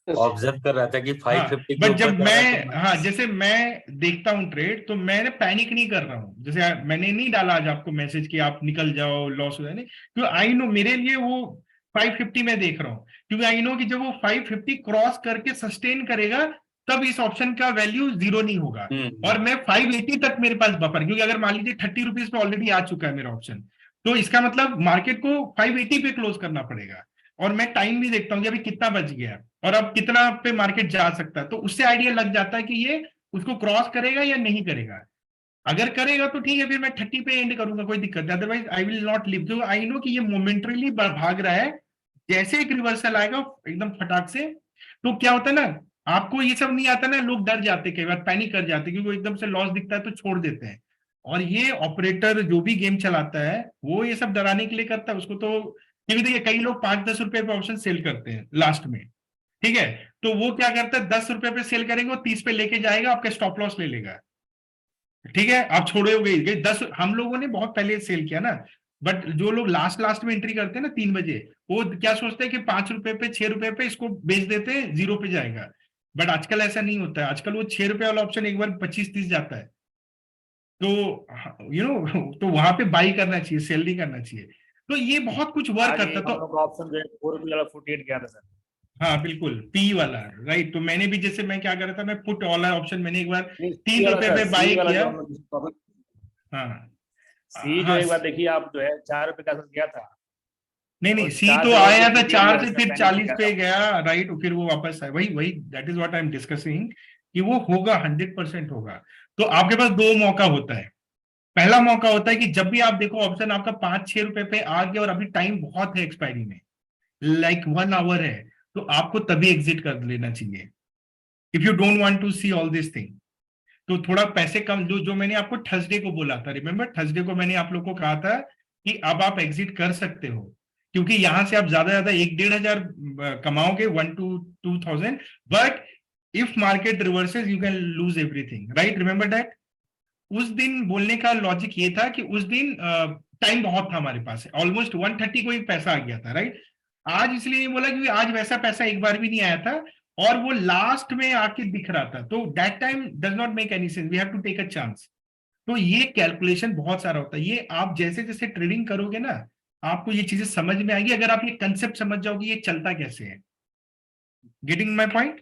ऑब्जर्व कर रहा था कि 550 के बट ऊपर जब जा रहा है मैं, हाँ, जैसे मैं देखता हूँ ट्रेड, तो मैं पैनिक नहीं कर रहा हूँ, जैसे मैंने नहीं डाला आज आपको मैसेज कि आप निकल जाओ, लॉस हो जाए, क्योंकि आई नो मेरे लिए वो 550 में देख रहा हूँ, क्योंकि आई नो कि जब वो 550 क्रॉस करके सस्टेन करेगा तब इस ऑप्शन का वैल्यू जीरो नहीं होगा, और मैं 580 तक मेरे पास बफर, क्योंकि अगर मान लीजिए 30 रुपीज पे ऑलरेडी आ चुका है मेरा ऑप्शन, तो इसका मतलब मार्केट को 580 पे क्लोज करना पड़ेगा, और मैं टाइम भी देखता हूँ कि अभी कितना बच गया और अब कितना पे मार्केट जा सकता है, तो उससे आइडिया लग जाता है कि ये उसको क्रॉस करेगा या नहीं करेगा। अगर करेगा तो ठीक है, फिर मैं 30 पे एंड करूंगा, कोई दिक्कत नहीं, otherwise I will not live, जो आई नो कि ये मोमेंटरीली भाग रहा है, जैसे एक रिवर्सल आएगा एकदम फटाक से, तो क्या होता है ना, आपको ये सब नहीं आता ना, लोग डर जाते, कई बार पैनिक कर जाते, क्योंकि एकदम से लॉस दिखता है तो छोड़ देते हैं, और ये ऑपरेटर जो भी गेम चलाता है वो ये सब डराने के लिए करता है उसको, तो क्योंकि देखिए कई लोग 5-10 रुपए पे ऑप्शन सेल करते हैं लास्ट में, ठीक है, तो वो क्या करता है, 10 रुपए पे सेल करेंगे, वो 30 पे लेके जाएगा, आपका स्टॉप लॉस ले लेगा, ठीक है, आप छोड़ोगे 10, हम लोगों ने बहुत पहले सेल किया ना, बट जो लोग लास्ट में एंट्री करते हैं ना 3 बजे, वो क्या सोचते हैं कि 5 रुपए पे 6 रुपए पे इसको बेच देते हैं, जीरो पे जाएगा, बट आजकल ऐसा नहीं होता है, आजकल वो 6 रुपए वाला ऑप्शन एक बार 25-30 जाता है, तो तो वहां पे बाई करना चाहिए, सेल नहीं करना चाहिए, तो ये बहुत कुछ वर्क करता है, तो ऑप्शन जो है 4 रुपये वाला 48 गया था सर। हाँ बिल्कुल, पी वाला, राइट, तो मैंने भी, जैसे मैं क्या कर रहा था, मैं पुट वाला ऑप्शन मैंने एक बार 3 रुपए पे बाई किया, हाँ सी जो हाँ, एक बार देखिए आप जो है 4 रुपए का गया था, नहीं और सी 4 तो से आया वापस था 4 से, इसका फिर पैनिक 40 हो पे गया गया, राइट, फिर वो वापस आया, वही that is what I am discussing, कि वो होगा, 100% होगा। तो आपके पास दो मौका होता है, पहला मौका होता है कि जब भी आप देखो ऑप्शन आपका 5-6 रुपए पे आ गया और अभी टाइम बहुत है एक्सपायरी में, लाइक 1 आवर है, तो आपको तभी एग्जिट कर लेना चाहिए, if you don't want to see all this thing. तो थोड़ा पैसे कम, जो मैंने आपको थर्सडे को बोला था, रिमेंबर थर्सडे को मैंने आप लोग को कहा था कि अब आप एग्जिट कर सकते हो, क्योंकि यहां से आप ज्यादा 1-1.5 हजार कमाओगे, 1-2,000, but if market reverses you can lose everything, right, remember that. उस दिन बोलने का लॉजिक ये था कि उस दिन टाइम बहुत था हमारे पास, ऑलमोस्ट 130 को एक पैसा आ गया था, राइट। आज इसलिए नहीं बोला क्योंकि आज वैसा पैसा एक बार भी नहीं आया था, और वो लास्ट में आके दिख रहा था, तो that time does not make any sense, we have to take a chance. तो ये कैलकुलेशन बहुत सारा होता है, ये आप जैसे जैसे ट्रेडिंग करोगे ना, आपको ये चीजें समझ में आएगी, अगर आप ये कंसेप्ट समझ जाओगे ये चलता कैसे है, गेटिंग माई पॉइंट।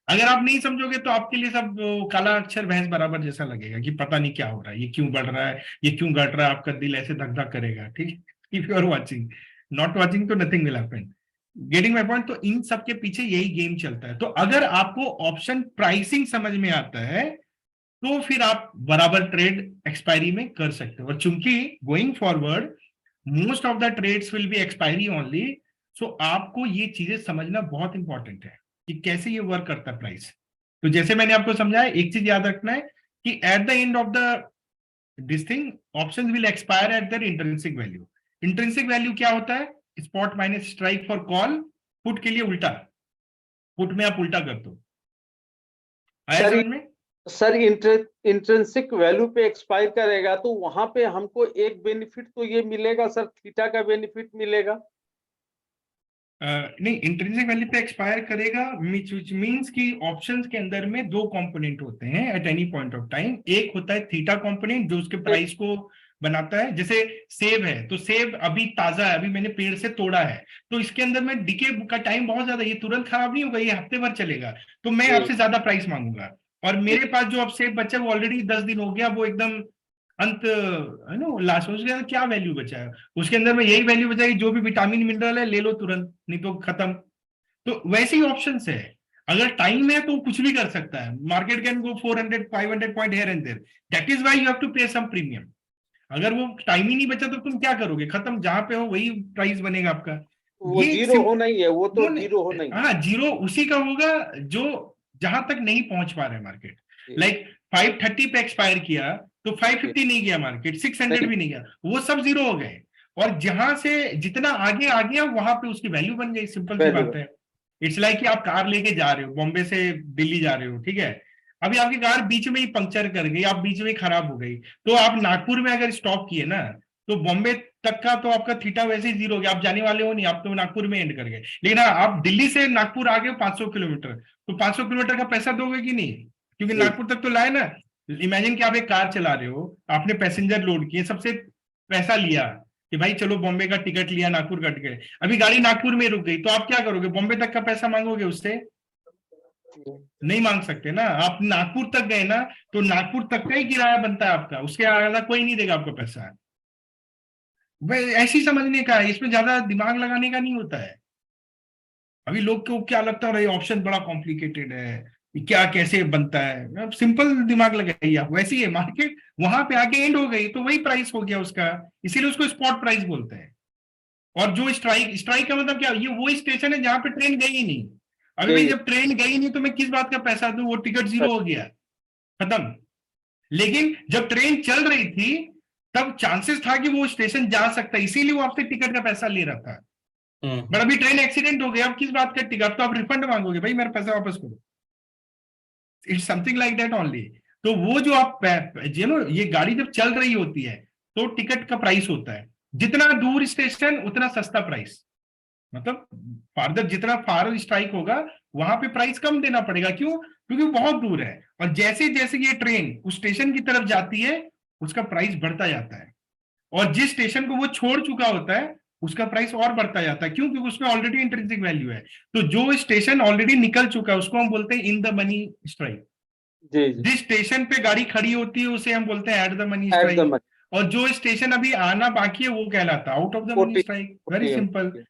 अगर आप नहीं समझोगे तो आपके लिए सब काला अक्षर भैंस बराबर जैसा लगेगा, कि पता नहीं क्या हो रहा है, ये क्यों बढ़ रहा है, ये क्यों घट रहा है, आपका दिल ऐसे धक धक करेगा, ठीक है, if you are watching, not watching तो nothing will happen, getting my point. तो इन सब के पीछे यही गेम चलता है, तो अगर आपको ऑप्शन प्राइसिंग समझ में आता है तो फिर आप बराबर ट्रेड एक्सपायरी में कर सकते हो, और चूंकि going forward most of the trades will be expiry only, so आपको ये चीजें समझना बहुत इंपॉर्टेंट है कि कैसे ये वर्क करता है प्राइस। तो जैसे मैंने आपको समझाया, एक चीज याद रखना है कि eight the end of the this thing options will expire eight there intrinsic value. Intrinsic value क्या होता है, spot minus strike for call, put के लिए उल्टा, पुट में आप उल्टा कर दो, आया समझ में। सर इंट्रिंसिक वैल्यू पे एक्सपायर करेगा तो वहां पे हमको एक बेनिफिट तो ये मिलेगा सर, थीटा का बेनिफिट मिलेगा। नहीं, इंट्रिंसिक वैल्यू पे एक्सपायर करेगा, विच मींस कि ऑप्शंस के अंदर में दो कंपोनेंट होते हैं at any point of time. एक होता है थीटा कंपोनेंट जो उसके प्राइस को बनाता है, जैसे सेब है तो सेब अभी ताजा है, अभी मैंने पेड़ से तोड़ा है, तो इसके अंदर में डिके का टाइम बहुत ज्यादा, ये तुरंत खराब नहीं होगा, ये हफ्ते भर चलेगा, तो मैं आपसे ज्यादा प्राइस मांगूंगा। और मेरे पास जो अब सेब बचा है वो ऑलरेडी 10 दिन हो गया, वो एकदम अंत है ना, लास्ट, उसके अंदर क्या वैल्यू बचा है, उसके अंदर में यही वैल्यू बचा है, जो भी विटामिन मिनरल है ले लो तुरंत, नहीं तो खत्म। तो वैसे ही ऑप्शंस है, अगर टाइम है तो कुछ भी कर सकता है, market can go 400 500 point here and there, that is why you have to pay some premium. अगर वो टाइम ही नहीं बचा तो तुम क्या करोगे, खत्म, जहां पे हो वही प्राइस बनेगा आपका। वो ये जीरो होना ही है, वो तो वो जीरो होना ही है। हाँ, जीरो उसी का होगा जो जहां तक नहीं पहुंच पा रहे मार्केट। जी। लाइक 530 पे एक्सपायर किया तो 550 नहीं गया मार्केट, 600 भी नहीं गया, वो सब जीरो हो गए। और जहां से जितना आगे आ गया वहां पे उसकी वैल्यू बन गई, सिंपल सी Value बात है। इट्स लाइक कि आप कार लेके जा रहे हो, बॉम्बे से दिल्ली जा रहे हो, ठीक है, अभी आपकी कार बीच में ही पंक्चर कर गई, आप बीच में ही खराब हो गई, तो आप नागपुर में अगर स्टॉप किए ना, तो बॉम्बे तक का तो आपका थीटा वैसे ही जीरो हो गया, आप जाने वाले हो नहीं, आप तो नागपुर में एंड कर गए। लेकिन हाँ, आप दिल्ली से नागपुर आ गए 500 किलोमीटर, तो 500 किलोमीटर का पैसा दोगे कि नहीं, क्योंकि जी। नागपुर तक तो लाए ना। इमेजिन कि आप एक कार चला रहे हो, आपने पैसेंजर लोड किए, सबसे पैसा लिया कि भाई चलो बॉम्बे का टिकट लिया, नागपुर कट गए, अभी गाड़ी नागपुर में रुक गई, तो आप क्या करोगे, बॉम्बे तक का पैसा मांगोगे उससे? नहीं मांग सकते ना। आप नागपुर तक गए ना, तो नागपुर तक का ही किराया बनता है आपका, उसके अलावा कोई नहीं देगा आपको पैसा। ऐसी समझने का है, इसमें ज्यादा दिमाग लगाने का नहीं होता है। अभी लोग को क्या लगता है, ऑप्शन बड़ा कॉम्प्लिकेटेड है, ये क्या कैसे बनता है, अब सिंपल दिमाग लगाइए आप, वैसे ही है मार्केट, वहां पे आके एंड हो गई तो वही प्राइस हो गया उसका, इसीलिए उसको स्पॉट प्राइस बोलते हैं। और जो स्ट्राइक, स्ट्राइक का मतलब क्या, ये वो स्टेशन है जहां पे ट्रेन गई ही नहीं। अभी भाई जब ट्रेन गई नहीं तो मैं किस बात का पैसा दूं, वो टिकट जीरो हो गया, खत्म। लेकिन जब ट्रेन चल रही थी तब चांसेस था कि वो स्टेशन जा सकता है, इसीलिए वो आपसे टिकट का पैसा ले रहा था। बट अभी ट्रेन एक्सीडेंट हो गया, अब किस बात का टिकट, तो आप रिफंड मांगोगे, भाई मेरा पैसा वापस करो। It's something like that only. तो वो जो आप ये गाड़ी जब चल रही होती है तो टिकट का प्राइस होता है, जितना दूर स्टेशन उतना सस्ता प्राइस, मतलब फार्दर जितना फार स्ट्राइक होगा वहां पे प्राइस कम देना पड़ेगा, क्यों, क्योंकि वो बहुत दूर है। और जैसे जैसे ये ट्रेन उस स्टेशन की तरफ जाती है उसका प्राइस बढ़ता जाता है, और जिस स्टेशन को वो छोड़ चुका होता है उसका प्राइस और बढ़ता जाता है, क्यों, क्योंकि उसमें ऑलरेडी इंट्रिंसिक वैल्यू है। तो जो स्टेशन ऑलरेडी निकल चुका है उसको हम बोलते हैं इन द मनी स्ट्राइक। जी जी। जिस स्टेशन पे गाड़ी खड़ी होती है उसे हम बोलते हैं at the money At the strike, money. और जो स्टेशन अभी आना बाकी है वो कहलाता है out of the money OT. Strike. Very Okay, simple, okay.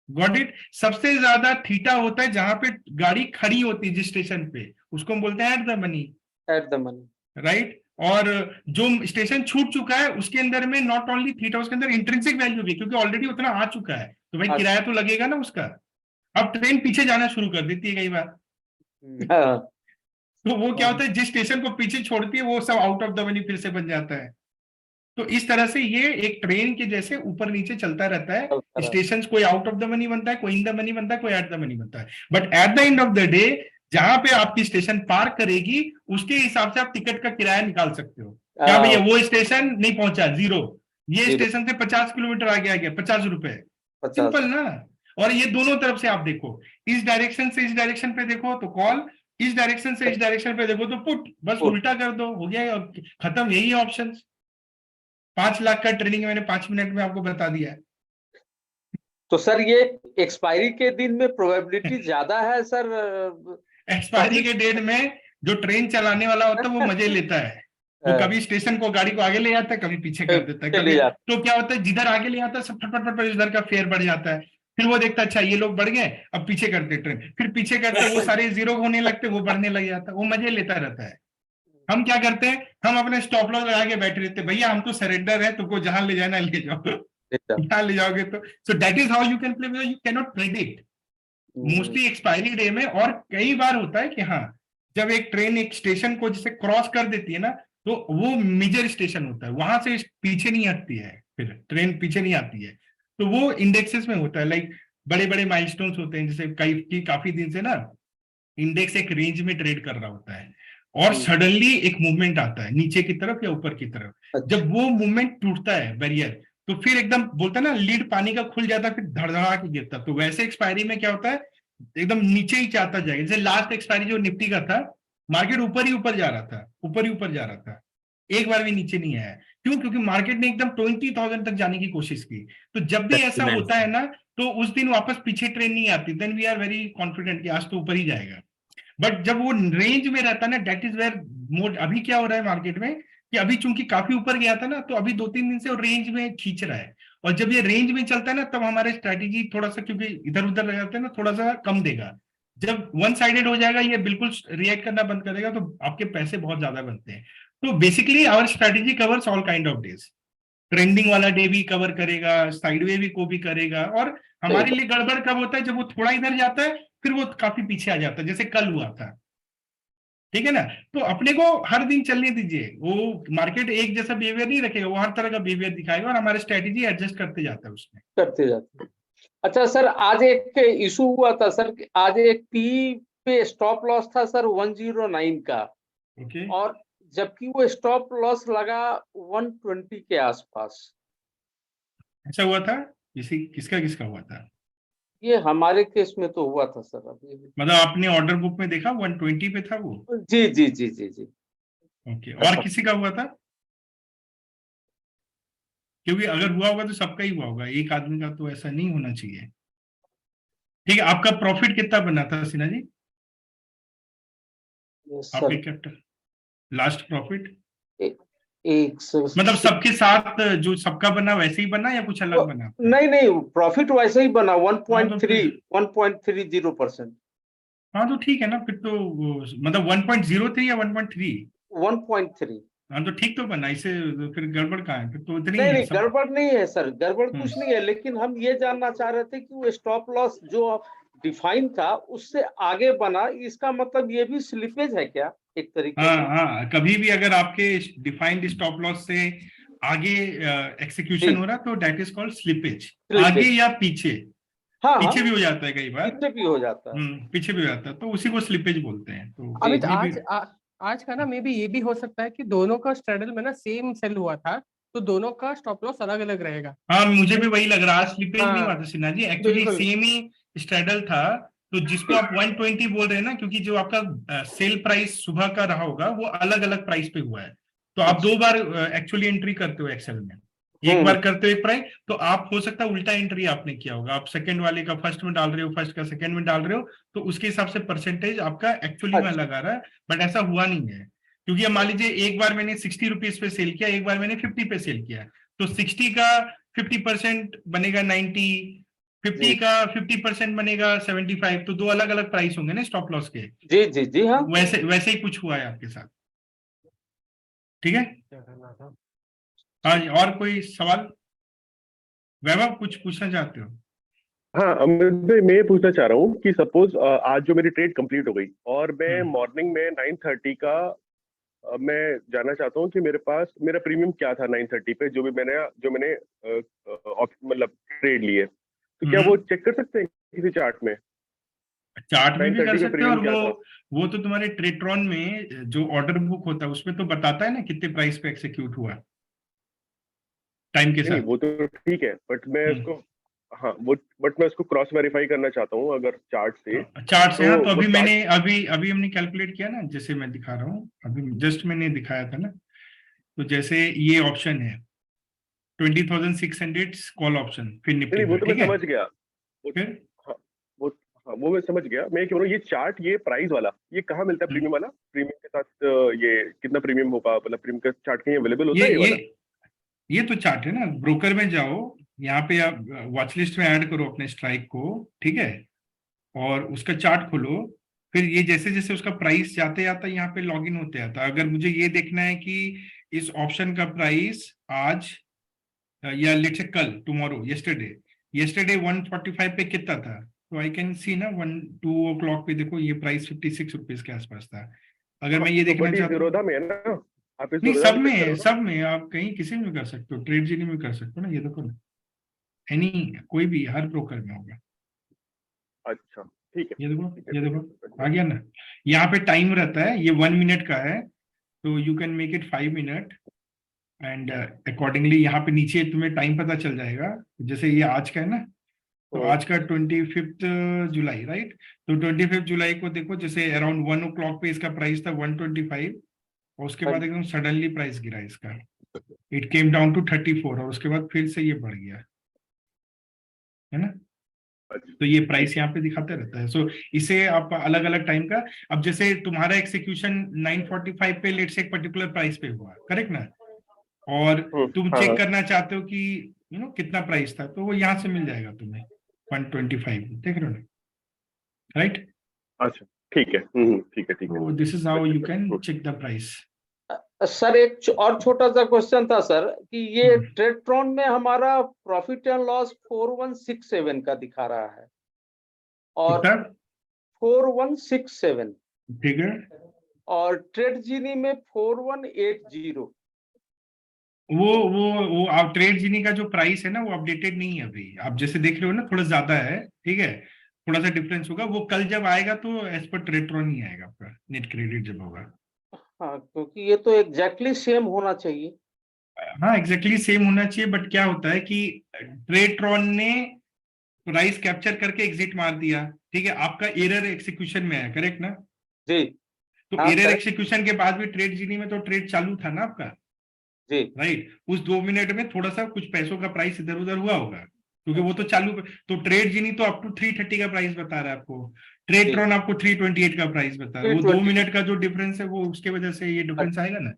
Got it. सबसे ज्यादा थीटा होता है जहां पे गाड़ी खड़ी होती है जिस स्टेशन पे, उसको हम बोलते हैं at the money, At the money. Right. और जो स्टेशन छूट चुका है उसके अंदर में नॉट ओनली थीटा, उसके अंदर इंट्रिंसिक वैल्यू भी, क्योंकि ऑलरेडी उतना आ चुका है, तो भाई किराया तो लगेगा ना उसका। अब ट्रेन पीछे जाना शुरू कर देती है कई बार, हाँ, तो वो क्या होता है, जिस स्टेशन को पीछे छोड़ती है वो सब आउट ऑफ द मनी फिर से बन जाता है। तो इस तरह से ये एक ट्रेन के जैसे ऊपर नीचे चलता रहता है, स्टेशन कोई आउट ऑफ द मनी बनता है, कोई इन द मनी बनता है, कोई एट द मनी बनता है। But at the end of the day जहां पे आपकी स्टेशन पार करेगी उसके हिसाब से आप टिकट का किराया निकाल सकते हो। क्या भैया वो स्टेशन नहीं पहुंचा, जीरो, ये Zero. स्टेशन से 50 किलोमीटर आगे आ गया, 50 रुपए, 50. सिंपल ना। और ये दोनों तरफ से आप देखो, इस डायरेक्शन से इस डायरेक्शन पे देखो तो कॉल, इस डायरेक्शन से इस डायरेक्शन पे देखो तो पुट, बस Put. उल्टा कर दो, हो गया खत्म, यही है ऑप्शन। 5 लाख का ट्रेनिंग मैंने 5 मिनट में आपको बता दिया है। तो सर ये एक्सपायरी के दिन में प्रोबेबिलिटी ज्यादा है सर? एक्सपायरी के डेट में जो ट्रेन चलाने वाला होता है वो मजे लेता है, वो कभी स्टेशन को गाड़ी को आगे ले जाता है, कभी पीछे कर देता है, कभी तो क्या होता है जिधर आगे ले आता है सब फटफट फटफट इधर का फेयर बढ़ जाता है, फिर वो देखता है अच्छा ये लोग बढ़ गए, अब पीछे करते ट्रेन, फिर पीछे करते वो सारे जीरो होने लगते, वो बढ़ने लग जाता है, वो मजे लेता रहता है। हम क्या करते हैं, हम अपने स्टॉप लॉस लगा के बैठे रहते हैं, भैया हम तो सरेंडर है, तुमको जहां ले जाना ले जाओ, जहां ले जाओगे तो। So that is how you can play, you can not predict mostly expiry day में। और कई बार होता है कि हाँ जब एक ट्रेन एक स्टेशन को जैसे क्रॉस कर देती है ना, तो वो मेजर स्टेशन होता है, वहां से पीछे नहीं हटती है, फिर ट्रेन पीछे नहीं आती है, तो वो इंडेक्सेस में होता है। लाइक बड़े बड़े माइलस्टोन्स होते हैं, जैसे काफी दिन से ना इंडेक्स एक रेंज में ट्रेड कर रहा होता है, और सडनली एक मूवमेंट आता है नीचे की तरफ या ऊपर की तरफ, जब वो मूवमेंट टूटता है बैरियर, तो फिर एकदम बोलता है ना लीड पानी का खुल जाता है, फिर धड़धड़ा के गिरता। तो वैसे एक्सपायरी में क्या होता है, एकदम नीचे ही जाता जाएगा। जैसे लास्ट एक्सपायरी जो निफ्टी का था, मार्केट ऊपर ही ऊपर जा रहा था, ऊपर ही ऊपर जा रहा था, एक बार भी नीचे नहीं आया। क्यों? क्योंकि मार्केट ने एकदम 20,000 तक जाने की कोशिश की। तो जब भी ऐसा होता है ना, तो उस दिन वापस पीछे ट्रेन नहीं आती, then we are very confident कि आज तो ऊपर ही जाएगा। बट जब वो रेंज में रहता है ना, दैट इज वेयर मोड। अभी क्या हो रहा है मार्केट में कि अभी चूंकि काफी ऊपर गया था ना, तो अभी 2-3 दिन से वो रेंज में खींच रहा है, और जब ये रेंज में चलता है ना तब हमारे स्ट्रैटेजी थोड़ा सा, क्योंकि इधर उधर रह जाते हैं ना, थोड़ा सा कम देगा। जब वन साइडेड हो जाएगा, ये बिल्कुल रिएक्ट करना बंद करेगा, तो आपके पैसे बहुत ज्यादा बनते हैं। तो basically our strategy covers all kind of days. Trending वाला डे भी कवर करेगा, साइडवे भी को भी करेगा। और हमारे लिए गड़बड़ कब होता है? जब वो थोड़ा इधर जाता है फिर वो काफी पीछे आ जाता है, जैसे कल हुआ था। ठीक है ना? तो अपने को हर दिन चलने दीजिए, वो मार्केट एक जैसा बिहेवियर नहीं रखेगा, वो हर तरह का बिहेवियर दिखाएगा और हमारा स्ट्रेटेजी एडजस्ट करते जाता है उसमें। करते जाते हैं। अच्छा सर, आज एक इशू हुआ था सर, आज एक पी पे स्टॉप लॉस था सर 109 का, ओके, और जबकि वो स्टॉप लॉस लगा 120 के आसपास। ऐसा हुआ था? किसका किसका हुआ था? ये हमारे केस में तो हुआ था सर अभी। मतलब आपने ऑर्डर बुक में देखा 120 पे था वो? जी जी जी जी जी। ओके, और किसी का हुआ था? क्योंकि अगर हुआ होगा तो सबका ही हुआ होगा, एक आदमी का तो ऐसा नहीं होना चाहिए। ठीक है, आपका प्रॉफिट कितना बना था सिन्हा जी? यस आपके सर, कैपिटल लास्ट प्रॉफिट एक सर, मतलब सबके साथ जो सबका बना वैसे ही बना या कुछ अलग बना आपका? नहीं नहीं, प्रॉफिट वैसे ही बना हाँ, तो 1.30%। हाँ, तो ठीक है ना फिर तो मतलब 1.03 या 1.3? 1.3। हाँ, तो ठीक तो बना, इसे फिर गड़बड़ कहाँ है? फिर तो इतनी नहीं है नहीं, सब। गड़बड़ नहीं है सर, गड़बड़ कुछ नहीं है, लेकिन हम ये जानना चाह रहे थे कि वो स्टॉप लॉस जो डिफाइन था उससे आगे बना, इसका मतलब ये भी स्लिपेज है क्या एक तरीके हाँ से? हाँ, कभी भी अगर आपके डिफाइंड स्टॉप लॉस से आगे एक्सिक्यूशन हो रहा तो डेट इज कॉल्ड स्लिपेज। आगे Slippage। या पीछे, हाँ हाँ, पीछे भी हो जाता है कई बार। पीछे भी हो जाता है। पीछे भी हो जाता है, तो उसी को स्लिपेज बोलते हैं। तो अमित, मे बी आज का ना मे बी ये भी हो सकता है कि दोनों का स्ट्रेडल में ना सेम सेल हुआ था, तो दोनों का स्टॉप लॉस अलग अलग रहेगा। हाँ, मुझे भी वही लग रहा है, स्लिपेज नहीं हुआ हाँ था सिन्हा जी, एक्चुअली बिल्कुल। सेम ही स्ट्रेडल था। तो जिसको आप 120 बोल रहे हैं ना, क्योंकि जो आपका सेल प्राइस सुबह का रहा होगा वो अलग अलग प्राइस पे हुआ है। तो आप दो बार एक्चुअली एंट्री करते हो एक्सेल में, एक बार करते हो एक प्राइस, तो आप हो सकता है उल्टा एंट्री आपने किया होगा, आप सेकंड वाले का फर्स्ट में डाल रहे हो, फर्स्ट का सेकंड में डाल रहे हो, तो उसके हिसाब से परसेंटेज आपका एक्चुअली में अच्छा। लगा रहा है। बट ऐसा हुआ नहीं है, क्योंकि अब मान लीजिए एक बार मैंने 60 रुपीज पे सेल किया, एक बार मैंने 50 पे सेल किया, तो 60 का 50% बनेगा 90, 50 का 50% बनेगा 75, तो दो अलग अलग प्राइस होंगे ना स्टॉप लॉस के। जी जी जी हाँ। वैसे वैसे ही कुछ हुआ है आपके साथ। ठीक है, हाँ जी, और कोई सवाल? वैभव कुछ पूछना चाहते हो? हाँ अमित भाई, मैं ये पूछना चाह रहा हूँ कि सपोज आज जो मेरी ट्रेड कंप्लीट हो गई और मैं मॉर्निंग में 9:30 का मैं जानना चाहता हूँ कि मेरे पास मेरा प्रीमियम क्या था 9:30 पे, जो मैंने मतलब ट्रेड लिए, तो क्या वो चेक कर सकते हैं किसी चार्ट में? चार्ट में भी कर 9:30 पे सकते हैं, और प्रीमियम क्या था? वो तो तुम्हारे ट्रेट्रॉन में जो ऑर्डर बुक होता है उसमें तो बताता है ना कितने प्राइस पे एक्सिक्यूट हुआ टाइम के नहीं साथ। वो तो ठीक है, बट मैं हम्म। उसको हाँ वो बट मैं उसको क्रॉस वेरीफाई करना चाहता हूँ अगर चार्ट से। चार्ट से, तो हाँ, तो वो अभी चार्ट मैंने अभी हमने कैलकुलेट किया ना, जैसे मैं दिखा रहा हूँ, अभी जस्ट मैंने दिखाया था ना। तो जैसे ये ऑप्शन है 20,600 कॉल ऑप्शन, फिर निफ्टी नहीं वो का, तो मैं ठीक है? समझ गया। फिर हाँ वो हाँ वो मैं समझ गया। मैं क्यों ये चार्ट, ये प्राइस वाला, ये कहाँ मिलता है प्रीमियम वाला? प्रीमियम के साथ ये कितना प्रीमियम होगा, मतलब प्रीमियम का चार्ट कहीं अवेलेबल होता ये है ये ये वाला? ये तो चार्ट है ना, ब्रोकर में जाओ, यहाँ पे आप वॉच लिस्ट में ऐड करो अपने स्ट्राइक को, ठीक है? और उसका चार्ट खोलो, फिर ये जैसे जैसे उसका प्राइस जाते जाता यहाँ पे लॉग इन होते आता। अगर मुझे ये देखना है कि इस ऑप्शन का प्राइस आज या लेट्स से कल, टुमारो, यस्टरडे 145 पे कितना था, तो आई कैन सी ना 2 o'clock पे देखो ये प्राइस 56 रुपीज के आसपास था। अगर मैं ये तो देखना बट ये चाहता हूँ, ज़ीरोधा में है ना, आप इस नहीं, ज़ीरोधा सब पे में चेक है, करो ना। सब में आप कहीं किसी में कर सकते हो, ट्रेड जीनी में कर सकते हो ना, ये देखो ना, एनी कोई भी हर ब्रोकर में होगा। अच्छा ठीक है ये देखो, ठीक है ये ठीक देखो, है। आ गया ना? यहाँ पे टाइम रहता है, ये 1 मिनट का है, तो you can make it 5 minute, and accordingly यहाँ पे नीचे तुम्हें टाइम पता चल जाएगा। जैसे ये आज का है ना, तो आज का 25 जुलाई, राइट? तो 25 जुलाई को देखो, जैसे अराउंड 1 o'clock पे इसका प्राइस था 125, और उसके बाद एकदम सडनली प्राइस गिरा इसका, इट केम डाउन टू 34, और उसके बाद फिर से ये बढ़ गया, है ना? तो ये प्राइस यहाँ पे दिखाते रहता है। सो इसे आप अलग अलग टाइम का, अब जैसे तुम्हारा एक्सिक्यूशन 9:45 पे लेट से एक पर्टिकुलर प्राइस पे हुआ, करेक्ट ना? और तुम हाँ चेक हाँ करना चाहते हो कि कितना प्राइस था, तो वो यहाँ से मिल जाएगा तुम्हें 125, देख रहे हो ना, राइट? अच्छा ठीक है, ठीक है ठीक है। So this is how you can check the price. Sir एक और छोटा सा क्वेश्चन था सर कि ये हम्म। ट्रेडट्रॉन में हमारा प्रॉफिट एंड लॉस 4167 का दिखा रहा है और कितना? 4167 ठीक है, और ट्रेड जीनी में 4180। वो आप ट्रेड जीनी का जो प्राइस है ना वो अपडेटेड नहीं है अभी, आप जैसे देख रहे हो ना थोड़ा ज्यादा है, ठीक है, थोड़ा सा डिफरेंस होगा, वो कल जब आएगा तो एज पर ट्रेडट्रॉन ही आएगा आपका नेट क्रेडिट जब होगा। हाँ क्योंकि ये तो एग्जैक्टली सेम होना चाहिए। हाँ एग्जैक्टली सेम होना चाहिए, बट क्या होता है कि ट्रेडट्रॉन ने प्राइस कैप्चर करके एग्जिट मार दिया, ठीक है, आपका एरर एक्सिक्यूशन में है, करेक्ट ना? जी तो हाँ, एरर correct। एक्सिक्यूशन के बाद भी ट्रेड जीनी में तो ट्रेड चालू था ना आपका, जी राइट? उस 2 मिनट में थोड़ा सा कुछ पैसों का प्राइस इधर उधर हुआ होगा क्योंकि वो तो चालू, तो ट्रेड जीनी तो अप टू 330 का प्राइस बता रहा है आपको, ट्रेडट्रॉन आपको 328 का प्राइस बता रहा है, वो 2 मिनट का जो डिफरेंस है वो उसके वजह से ये डिफरेंस आएगा ना।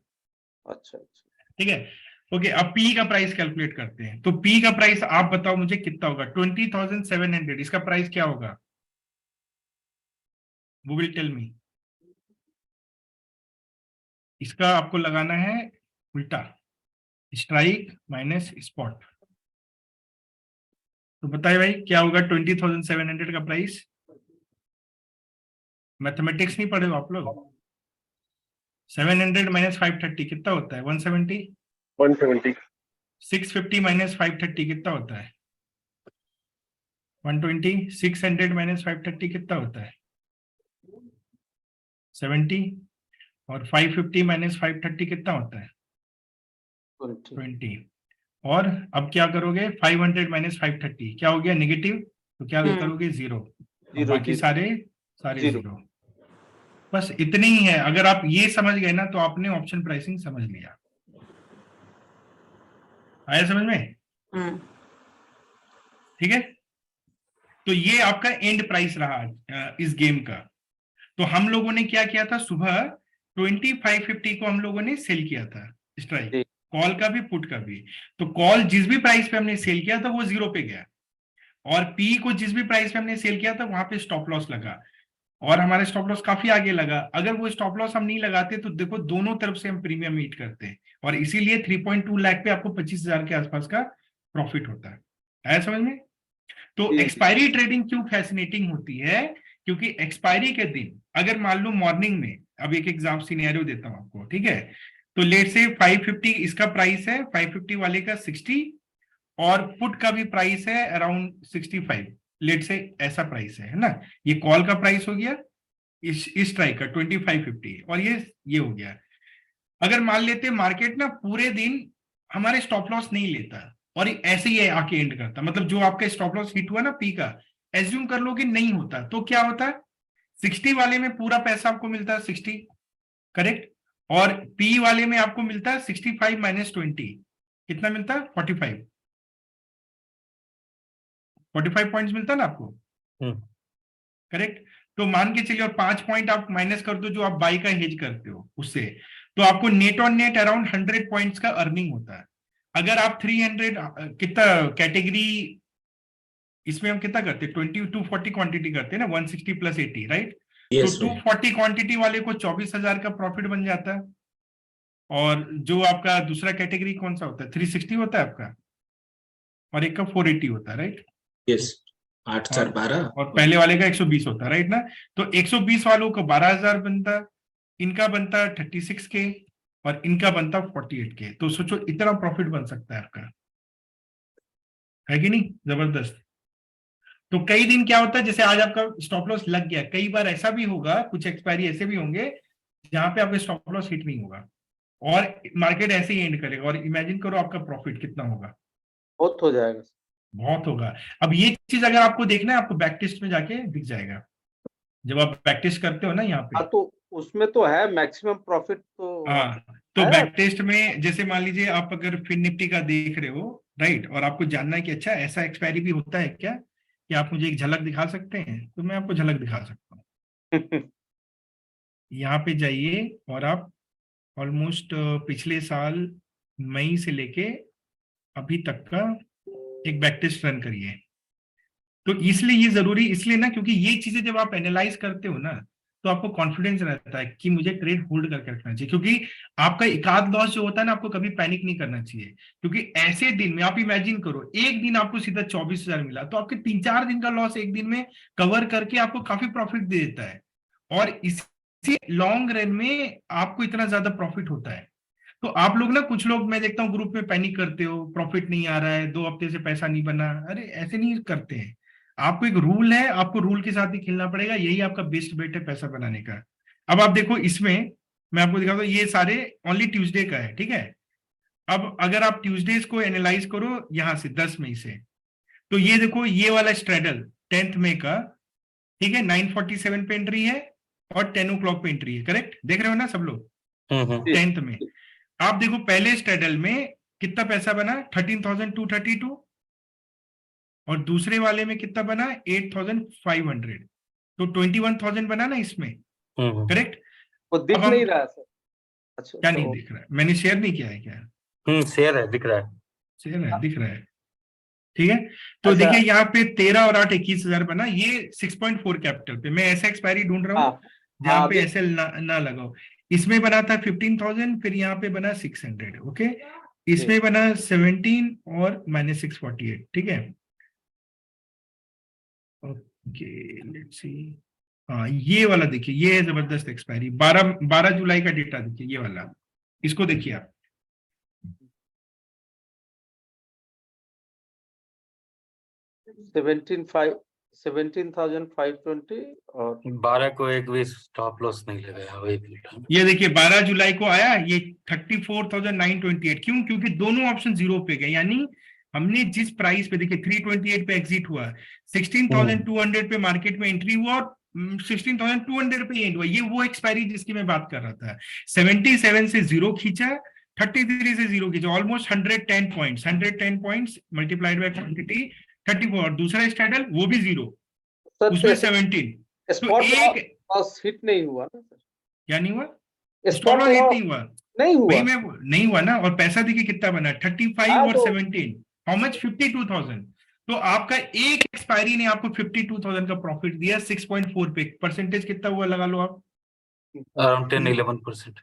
अच्छा अच्छा। ठीक है, ओके, अब पी का प्राइस कैलकुलेट करते हैं। तो पी का प्राइस आप बताओ मुझे कितना होगा? 20,700, इसका प्राइस क्या होगा? वो विल टेल मी। इसका आपको लगाना है उल्टा, स्ट्राइक माइनस स्पॉट। तो बताइए भाई क्या होगा 20,700 का प्राइस? मैथमेटिक्स नहीं पढ़े हो आप लोग? 700 माइनस 530 कितना होता है? 170। 170। 650 माइनस 530 कितना होता है? 120। 600 माइनस 530 कितना होता है? 70। और 550 माइनस 530 कितना होता है? 20। और अब क्या करोगे? 500 माइनस 530 क्या हो गया? नेगेटिव, तो क्या करोगे? जीरो। बाकी सारे जीरो। बस इतनी ही है, अगर आप ये समझ गए ना तो आपने ऑप्शन प्राइसिंग समझ लिया। आया समझ में? ठीक है, तो ये आपका एंड प्राइस रहा इस गेम का। तो हम लोगों ने क्या किया था? सुबह 2550 को हम लोगों ने सेल किया था स्ट्राइक, कॉल का भी पुट का भी। तो कॉल जिस भी प्राइस पे हमने सेल किया था वो जीरो पे गया, और पी को जिस भी प्राइस पे हमने सेल किया था वहां पे स्टॉप लॉस लगा, और हमारा स्टॉप लॉस काफी आगे लगा। अगर वो स्टॉप लॉस हम नहीं लगाते तो देखो दोनों तरफ से हम प्रीमियम मीट करते हैं, और इसीलिए 3.2 लाख पे आपको 25,000 के आसपास का प्रॉफिट होता है। आया समझ में? तो एक्सपायरी ट्रेडिंग क्यों फैसिनेटिंग होती है? क्योंकि एक्सपायरी के दिन अगर मान लो मॉर्निंग में, अब एक एग्जाम सिनेरियो देता हूं आपको, ठीक है, तो लेट से 550 इसका प्राइस है, 550 वाले का 60, और पुट का भी प्राइस है अराउंड 65, लेट से ऐसा प्राइस है ना। ये कॉल का प्राइस हो गया, इस स्ट्राइक का 2550, और ये हो गया। अगर मान लेते मार्केट ना पूरे दिन हमारे स्टॉप लॉस नहीं लेता और ऐसे ही आके एंड करता, मतलब जो आपका स्टॉप लॉस हिट हुआ ना पी का, एज्यूम कर लो कि नहीं होता, तो क्या होता है? 60 वाले में पूरा पैसा आपको मिलता है 60, करेक्ट, और पी वाले में आपको मिलता है 65 माइनस 20, कितना मिलता है? 45 पॉइंट्स मिलता है ना आपको, करेक्ट। तो मान के चलिए और 5 पॉइंट आप माइनस कर दो जो आप बाई का हेज करते हो उससे, तो आपको net on net around 100 points का अर्निंग होता है। अगर आप 300 कितना कैटेगरी, इसमें हम कितना करते हैं? 240 क्वांटिटी करते हैं ना, 160 प्लस 80, राइट? तो 240 क्वांटिटी वाले को 24,000 का प्रॉफिट बन जाता है। और जो आपका दूसरा कैटेगरी कौन सा होता है? 360 होता है आपका, और एक का 480 होता है, राइट? यस, 8/4 और पहले वाले का 120 होता है, राइट ना? तो 120 वालों को 12,000 बनता, इनका बनता 36K, और इनका बनता 48K। तो सोचो इतना प्रॉफिट बन सकता है आपका, है कि नहीं? जबरदस्त। तो कई दिन क्या होता है, जैसे आज आपका स्टॉप लॉस लग गया, कई बार ऐसा भी होगा, कुछ एक्सपायरी ऐसे भी होंगे जहां पे आपका स्टॉप लॉस हिट नहीं होगा और मार्केट ऐसे ही एंड करेगा, और इमेजिन करो आपका प्रॉफिट कितना होगा? बहुत हो जाएगा। बहुत होगा। अब ये चीज अगर आपको देखना है, आपको बैक टेस्ट में जाके दिख जाएगा, जब आप बैक टेस्ट करते हो ना यहाँ पे। हाँ तो उसमें तो है मैक्सिमम प्रॉफिट तो हाँ, तो है। बैक टेस्ट में जैसे मान लीजिए आप अगर फिन निफ्टी का देख रहे हो, राइट, और आपको जानना है कि अच्छा ऐसा एक्सपायरी भी होता है क्या, कि आप मुझे एक झलक दिखा सकते हैं, तो मैं आपको झलक दिखा सकता हूँ। यहाँ पे जाइए और आप ऑलमोस्ट पिछले साल मई से लेके अभी तक का एक बैक टेस्ट रन करिए। तो इसलिए ये जरूरी इसलिए ना, क्योंकि ये चीजें जब आप एनालाइज करते हो ना, तो आपको कॉन्फिडेंस रहता है कि मुझे ट्रेड होल्ड करके रखना चाहिए, क्योंकि आपका एकाध लॉस जो होता है ना, आपको कभी पैनिक नहीं करना चाहिए। क्योंकि ऐसे दिन में आप इमेजिन करो, एक दिन आपको सीधा 24,000 मिला, तो आपके 3-4 दिन का लॉस एक दिन में कवर करके आपको काफी प्रॉफिट दे देता है, और इसी लॉन्ग रन में आपको इतना ज्यादा प्रॉफिट होता है। तो आप लोग ना, कुछ लोग मैं देखता हूँ ग्रुप में पैनिक करते हो, प्रॉफिट नहीं आ रहा है, 2 हफ्ते से पैसा नहीं बना। अरे ऐसे नहीं करते हैं, आपको एक रूल है, आपको रूल के साथ ही खेलना पड़ेगा, यही आपका बेस्ट बेट है पैसा बनाने का। अब आप देखो इसमें, मैं आपको दिखाता हूँ, ये सारे ओनली ट्यूसडे का है, ठीक है। अब अगर आप ट्यूसडेज को एनालाइज करो यहां से 10 मई से, तो ये देखो, ये वाला स्ट्रेडल 10 मई का, ठीक है, 9:47 पे एंट्री है और 10 o'clock पे एंट्री है, करेक्ट, देख रहे हो ना सब लोग। 10th में आप देखो, पहले स्ट्रेडल में कितना पैसा बना, 13,232, और दूसरे वाले में कितना बना, 8,500, तो 21,000 बना ना इसमें, करेक्ट। वो दिख अब हम- नहीं रहा है सर। अच्छा क्या तो नहीं दिख रहा है, मैंने शेयर नहीं किया है क्या, शेयर है, दिख रहा है। शेयर है, दिख रहा है, ठीक है। तो अच्छा। देखिए यहाँ पे 13 और 8 21,000 बना, ये 6.4 कैपिटल पे, मैं ऐसा एक्सपायरी ढूंढ रहा हूँ हाँ जहां पे अभी एसएल ना लगाओ। इसमें बना था 15,000, फिर यहाँ पे बना 600, ओके। इसमें बना 17 और -648, ठीक है, ओके, लेट्स सी। हाँ, ये वाला देखिए, ये है जबरदस्त एक्सपायरी, 12 जुलाई का डेटा देखिए, ये वाला, इसको देखिए आप, 17,520 और 12 को एक भी स्टॉप लॉस नहीं लगाया, वही मिनट। ये देखिए 12 जुलाई को आया ये 34,928, क्यों, क्योंकि दोनों ऑप्शन जीरो पे गए, यानी हमने जिस प्राइस पे, देखिए 328 पे एग्जिट हुआ, 16,200 पे मार्केट में एंट्री हुआ, और 16,200 पे एंड हुआ, ये वो एक्सपायरी जिसकी मैं बात कर रहा था। 77 से जीरो खींचा, 33 से जीरो खींचा, almost 110 points, 110 points multiplied by quantity 34, और दूसरा स्टैंडल वो भी जीरो, उसमें 17, तो स्पॉट एक लॉस हिट नहीं हुआ ना सर, क्या नहीं हुआ, स्पॉट स्टॉप लॉस लॉस नहीं हुआ, नहीं हुआ। वही में नहीं हुआ ना, और पैसा देखिए कितना बना, 35 हाँ, और तो 17, हाउ मच, 52,000। तो आपका एक एक्सपायरी ने आपको 52,000 का प्रॉफिट दिया, 6.4 पे, परसेंटेज कितना हुआ लगा लो आप, अराउंड 10-11%।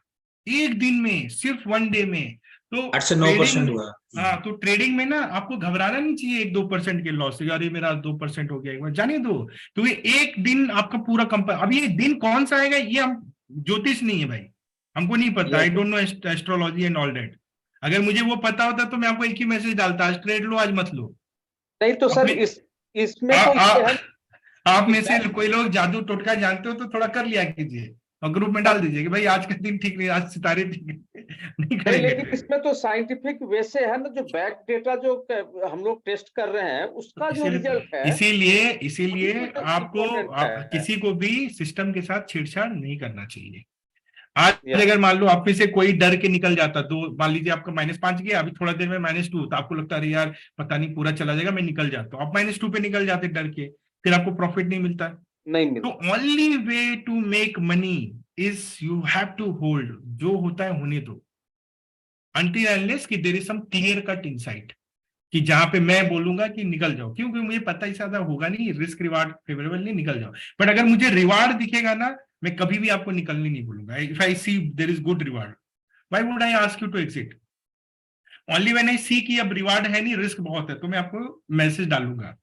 एक दिन में, सिर्फ 1 डे में। तो 8 से 9% हुआ। हाँ, तो ट्रेडिंग में ना आपको घबराना नहीं चाहिए 1-2% के लॉस से, अरे मेरा 2% हो गया, एक बार जाने दो, क्योंकि एक दिन आपका पूरा अभी ये दिन कौन सा आएगा, ये हम ज्योतिष नहीं है भाई, हमको नहीं पता, आई don't no astrology and all that. अगर मुझे वो पता होता तो मैं आपको एक ही मैसेज डालता, आज ट्रेड लो, आज मत लो। नहीं तो सर इसमें तो ये है आप में से कोई लोग जादू टोटका जानते हो तो थोड़ा कर लिया कीजिए, और ग्रुप में डाल दीजिए कि भाई आज का दिन ठीक नहीं, आज सितारे ठीक नहीं नहीं, करेंगे लेकिन trade। इसमें तो साइंटिफिक वैसे है ना, जो बैक डेटा जो हम लोग टेस्ट कर रहे हैं उसका जो रिजल्ट है, इसीलिए वो आपको important है। किसी को भी सिस्टम के साथ छेड़छाड़ नहीं करना चाहिए। आज Yeah. अगर मान लो आप में से कोई डर के निकल जाता, मान लीजिए आपका -5 गया, अभी थोड़ा देर में -2, तो आपको लगता है यार पता नहीं पूरा चला जाएगा, मैं निकल जाता हूँ, आप -2 पे निकल जाते डर के, फिर आपको प्रॉफिट नहीं मिलता। नहीं तो मिलता। Only way to make money is you have to hold, जो होता है होने दो, अनटिल अनलेस कि there is some clear cut insight, कि जहां पे मैं बोलूंगा कि निकल जाओ, क्योंकि मुझे पता ही ज्यादा होगा नहीं, रिस्क रिवार्ड फेवरेबल नहीं, निकल जाओ। बट अगर मुझे रिवार्ड दिखेगा ना, मैं कभी भी आपको निकलने नहीं बोलूंगा। If I see there is good reward, why would I ask you to exit, only when I see कि अब रिवार्ड है नहीं, रिस्क बहुत है, तो मैं आपको मैसेज डालूंगा,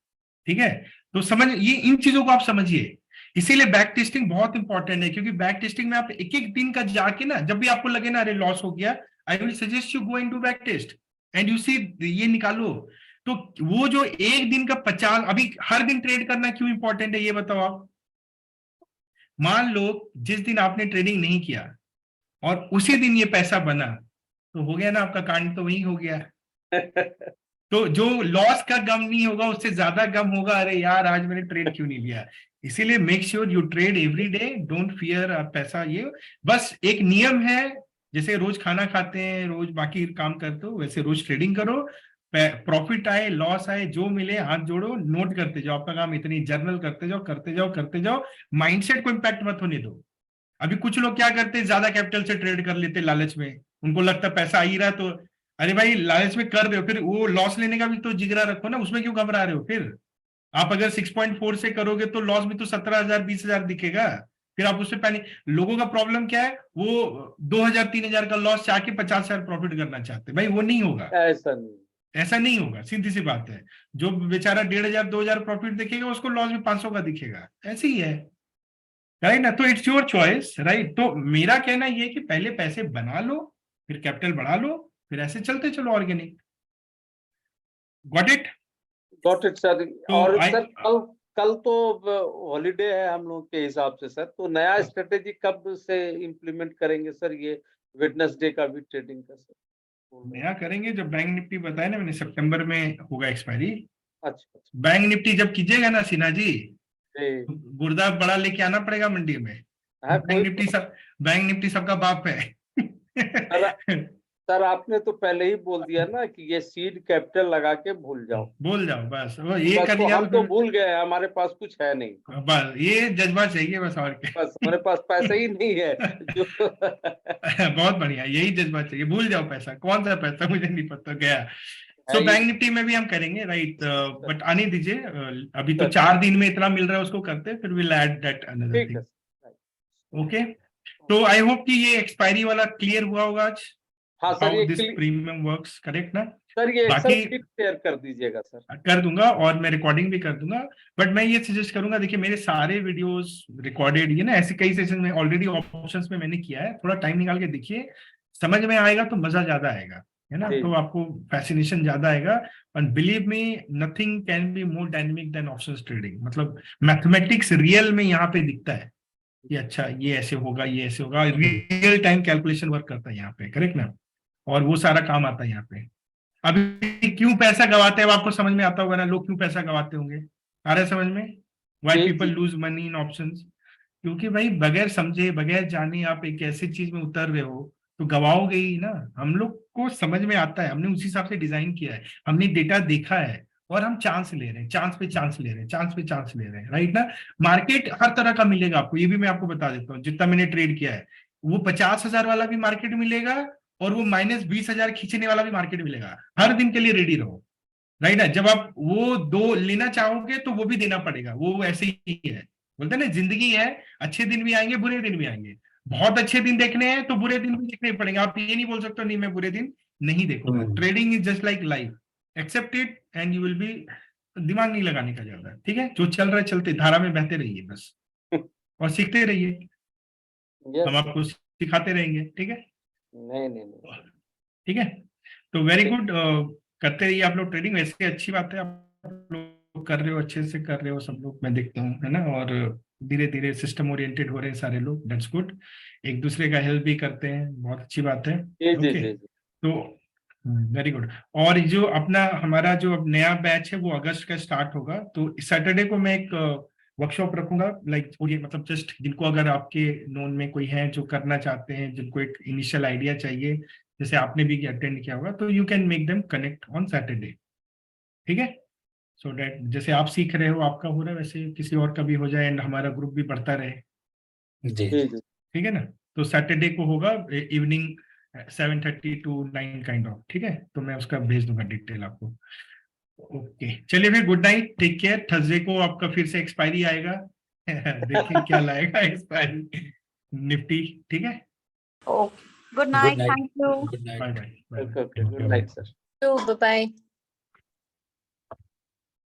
ठीक है। तो समझ, ये इन चीजों को आप समझिए, इसीलिए बैक टेस्टिंग बहुत इंपॉर्टेंट है, क्योंकि बैक टेस्टिंग में आप एक एक दिन का जाके ना, जब भी आपको लगे ना अरे लॉस हो गया, I will suggest you go into back test and you see, ये निकालो। तो वो जो एक दिन का 50, अभी हर दिन ट्रेड करना क्यों इंपॉर्टेंट है ये बताओ आप। मान लो जिस दिन आपने ट्रेडिंग नहीं किया और उसी दिन ये पैसा बना, तो हो गया ना आपका कांड, तो वही हो गया। तो जो लॉस का गम नहीं होगा, उससे ज्यादा गम होगा, अरे यार आज मैंने ट्रेड क्यों नहीं लिया। इसीलिए make sure you trade every day, don't fear पैसा। ये बस एक नियम है, जैसे रोज खाना खाते हैं, रोज बाकी काम करते हो, वैसे रोज ट्रेडिंग करो, प्रॉफिट आए लॉस आए जो मिले हाथ जोड़ो, नोट करते जाओ, आपका काम इतनी जर्नल करते जाओ करते जाओ करते जाओ, माइंडसेट को इम्पैक्ट मत होने दो। अभी कुछ लोग क्या करते हैं, ज्यादा कैपिटल से ट्रेड कर लेते लालच में, उनको लगता है पैसा आ ही रहा, तो अरे भाई लालच में कर रहे हो, फिर वो लॉस लेने का भी तो जिगरा रखो ना, उसमें क्यों घबरा रहे हो फिर। आप अगर 6.4 से करोगे तो लॉस भी तो 17,000 20,000 दिखेगा, फिर आप उससे पैनिक। लोगों का प्रॉब्लम क्या है, वो 2,000 3,000 का लॉस चाह के 50,000 प्रॉफिट करना चाहते हैं। भाई वो नहीं होगा, ऐसा नहीं होगा, सीधी सी बात है। जो बेचारा 1,500 2,000 प्रॉफिट दिखेगा उसको लॉस भी 500 का दिखेगा, ऐसे ही है, राइट ना। तो इट्स योर चॉइस, राइट। तो मेरा कहना ये है कि पहले पैसे बना लो, फिर कैपिटल बढ़ा लो, फिर ऐसे चलते चलो ऑर्गेनिक। Got it sir. तो और सर कल तो हॉलीडे है हम लोग के हिसाब से सर, तो नया स्ट्रेटेजी कब से इम्प्लीमेंट करेंगे सर, ये वेडनेसडे का भी ट्रेडिंग का सर? नया करेंगे जब बैंक निफ्टी बताया ना मैंने, सितंबर में होगा एक्सपायरी। अच्छा बैंक निफ्टी जब कीजिएगा ना सिन्हा जी, जी। गुर्दा बड़ा लेके आना पड़ेगा मंडी में। हाँ, बैंक निफ्टी सबका बाप है। सर आपने तो पहले ही बोल दिया ना कि ये सीड कैपिटल लगा के भूल जाओ बस वो ये बस, कर तो लिया हम तो भूल गए, हमारे पास कुछ है नहीं, बस ये जज्बा चाहिए बस, और क्या। बस हमारे पास पैसा ही नहीं है जो बहुत बढ़िया, यही जज्बा चाहिए, भूल जाओ पैसा, कौन सा पैसा मुझे नहीं पता गया। सो बैंक निफ्टी में भी हम करेंगे, राइट। बट आने दीजिए, अभी तो 4 दिन में इतना मिल रहा है उसको करते, फिर will add that another thing. Okay, तो आई होप कि ये एक्सपायरी वाला क्लियर हुआ होगा आज। हाँ सर, ये दिस प्रीमियम वर्क्स, करेक्ट ना? सर ये बाकी शेयर कर दीजिएगा सर। कर दूंगा, और मैं रिकॉर्डिंग भी कर दूंगा। बट मैं ये सजेस्ट करूंगा, देखिए मेरे सारे वीडियोस रिकॉर्डेड, ये ना ऐसे कई सेशन में ऑलरेडी ऑप्शंस में मैंने किया है, थोड़ा टाइम निकाल के देखिए, समझ में आएगा तो मजा ज्यादा आएगा, है ना। तो आपको फैसिनेशन ज्यादा आएगा। And believe me, nothing can be more dynamic than options trading. मतलब मैथमेटिक्स रियल में यहाँ पे दिखता है कि अच्छा ये ऐसे होगा, ये ऐसे होगा, रियल टाइम कैलकुलेशन वर्क करता है यहाँ पे, करेक्ट ना। और वो सारा काम आता है यहाँ पे। अभी क्यों पैसा गवाते हैं आपको समझ में आता होगा ना, लोग क्यों पैसा गवाते होंगे, आ रहा है समझ में? Why people lose money in options? क्योंकि भाई बगैर समझे बगैर जाने आप एक ऐसी चीज में उतर रहे हो तो गवाओगे ही ना। हम लोग को समझ में आता है, हमने उसी हिसाब से डिजाइन किया है, हमने डेटा देखा है, और हम चांस ले रहे हैं, चांस पे चांस ले रहे हैं, चांस पे चांस ले रहे हैं, राइट ना। मार्केट हर तरह का मिलेगा आपको, ये भी मैं आपको बता देता हूँ। जितना मैंने ट्रेड किया है, वो 50,000 वाला भी मार्केट मिलेगा, और वो -20,000 खींचने वाला भी मार्केट मिलेगा। हर दिन के लिए रेडी रहो, राइट ना। जब आप वो 2 लेना चाहोगे तो वो भी देना पड़ेगा, वो ऐसे ही है। बोलते ना, जिंदगी है, अच्छे दिन भी आएंगे बुरे दिन भी आएंगे। बहुत अच्छे दिन देखने हैं तो बुरे दिन भी देखने पड़ेंगे। आप ये नहीं बोल सकते नहीं मैं बुरे दिन नहीं देखूंगा। Trading is just like life, except it and you will be. दिमाग नहीं लगाने का ज्यादा, ठीक है। जो चल रहा है चलते, धारा में बहते रहिए बस, और सीखते रहिए। हम आपको सिखाते रहेंगे, ठीक है। नहीं ठीक है, तो वेरी गुड। करते रहिए आप लोग ट्रेडिंग, वैसे अच्छी बात है आप लोग कर रहे हो, अच्छे से कर रहे हो सब लोग, मैं देखता हूँ, है ना। और धीरे धीरे सिस्टम ओरिएंटेड हो रहे हैं सारे लोग, दैट्स गुड। एक दूसरे का हेल्प भी करते हैं, बहुत अच्छी बात है। ओके, तो वेरी गुड। और जो अपना हमारा जो अब नया बैच है वो अगस्त का स्टार्ट होगा। तो सैटरडे को मैं एक वर्कशॉप रखूंगा, लाइक मतलब जस्ट जिनको अगर आपके नोन में कोई है जो करना चाहते हैं, जिनको एक इनिशियल आइडिया चाहिए, जैसे आपने भी अटेंड किया होगा, तो you can make them connect on Saturday, ठीक है। सो दैट जैसे आप सीख रहे हो, आपका हो रहा है, वैसे किसी और का भी हो जाए एंड हमारा ग्रुप भी बढ़ता रहे, जी ठीक है ना। तो सैटरडे को होगा इवनिंग 7:30 to 9 काइंड ऑफ, ठीक है। तो मैं उसका भेज दूंगा डिटेल आपको। ओके, चलिए फिर, good night, take care. Thursday को आपका फिर से एक्सपायरी आएगा। देखिए क्या लाएगा एक्सपायरी निफ्टी, ठीक है। Okay, good night, thank you, good night. Bye bye. Good night sir. Bye bye.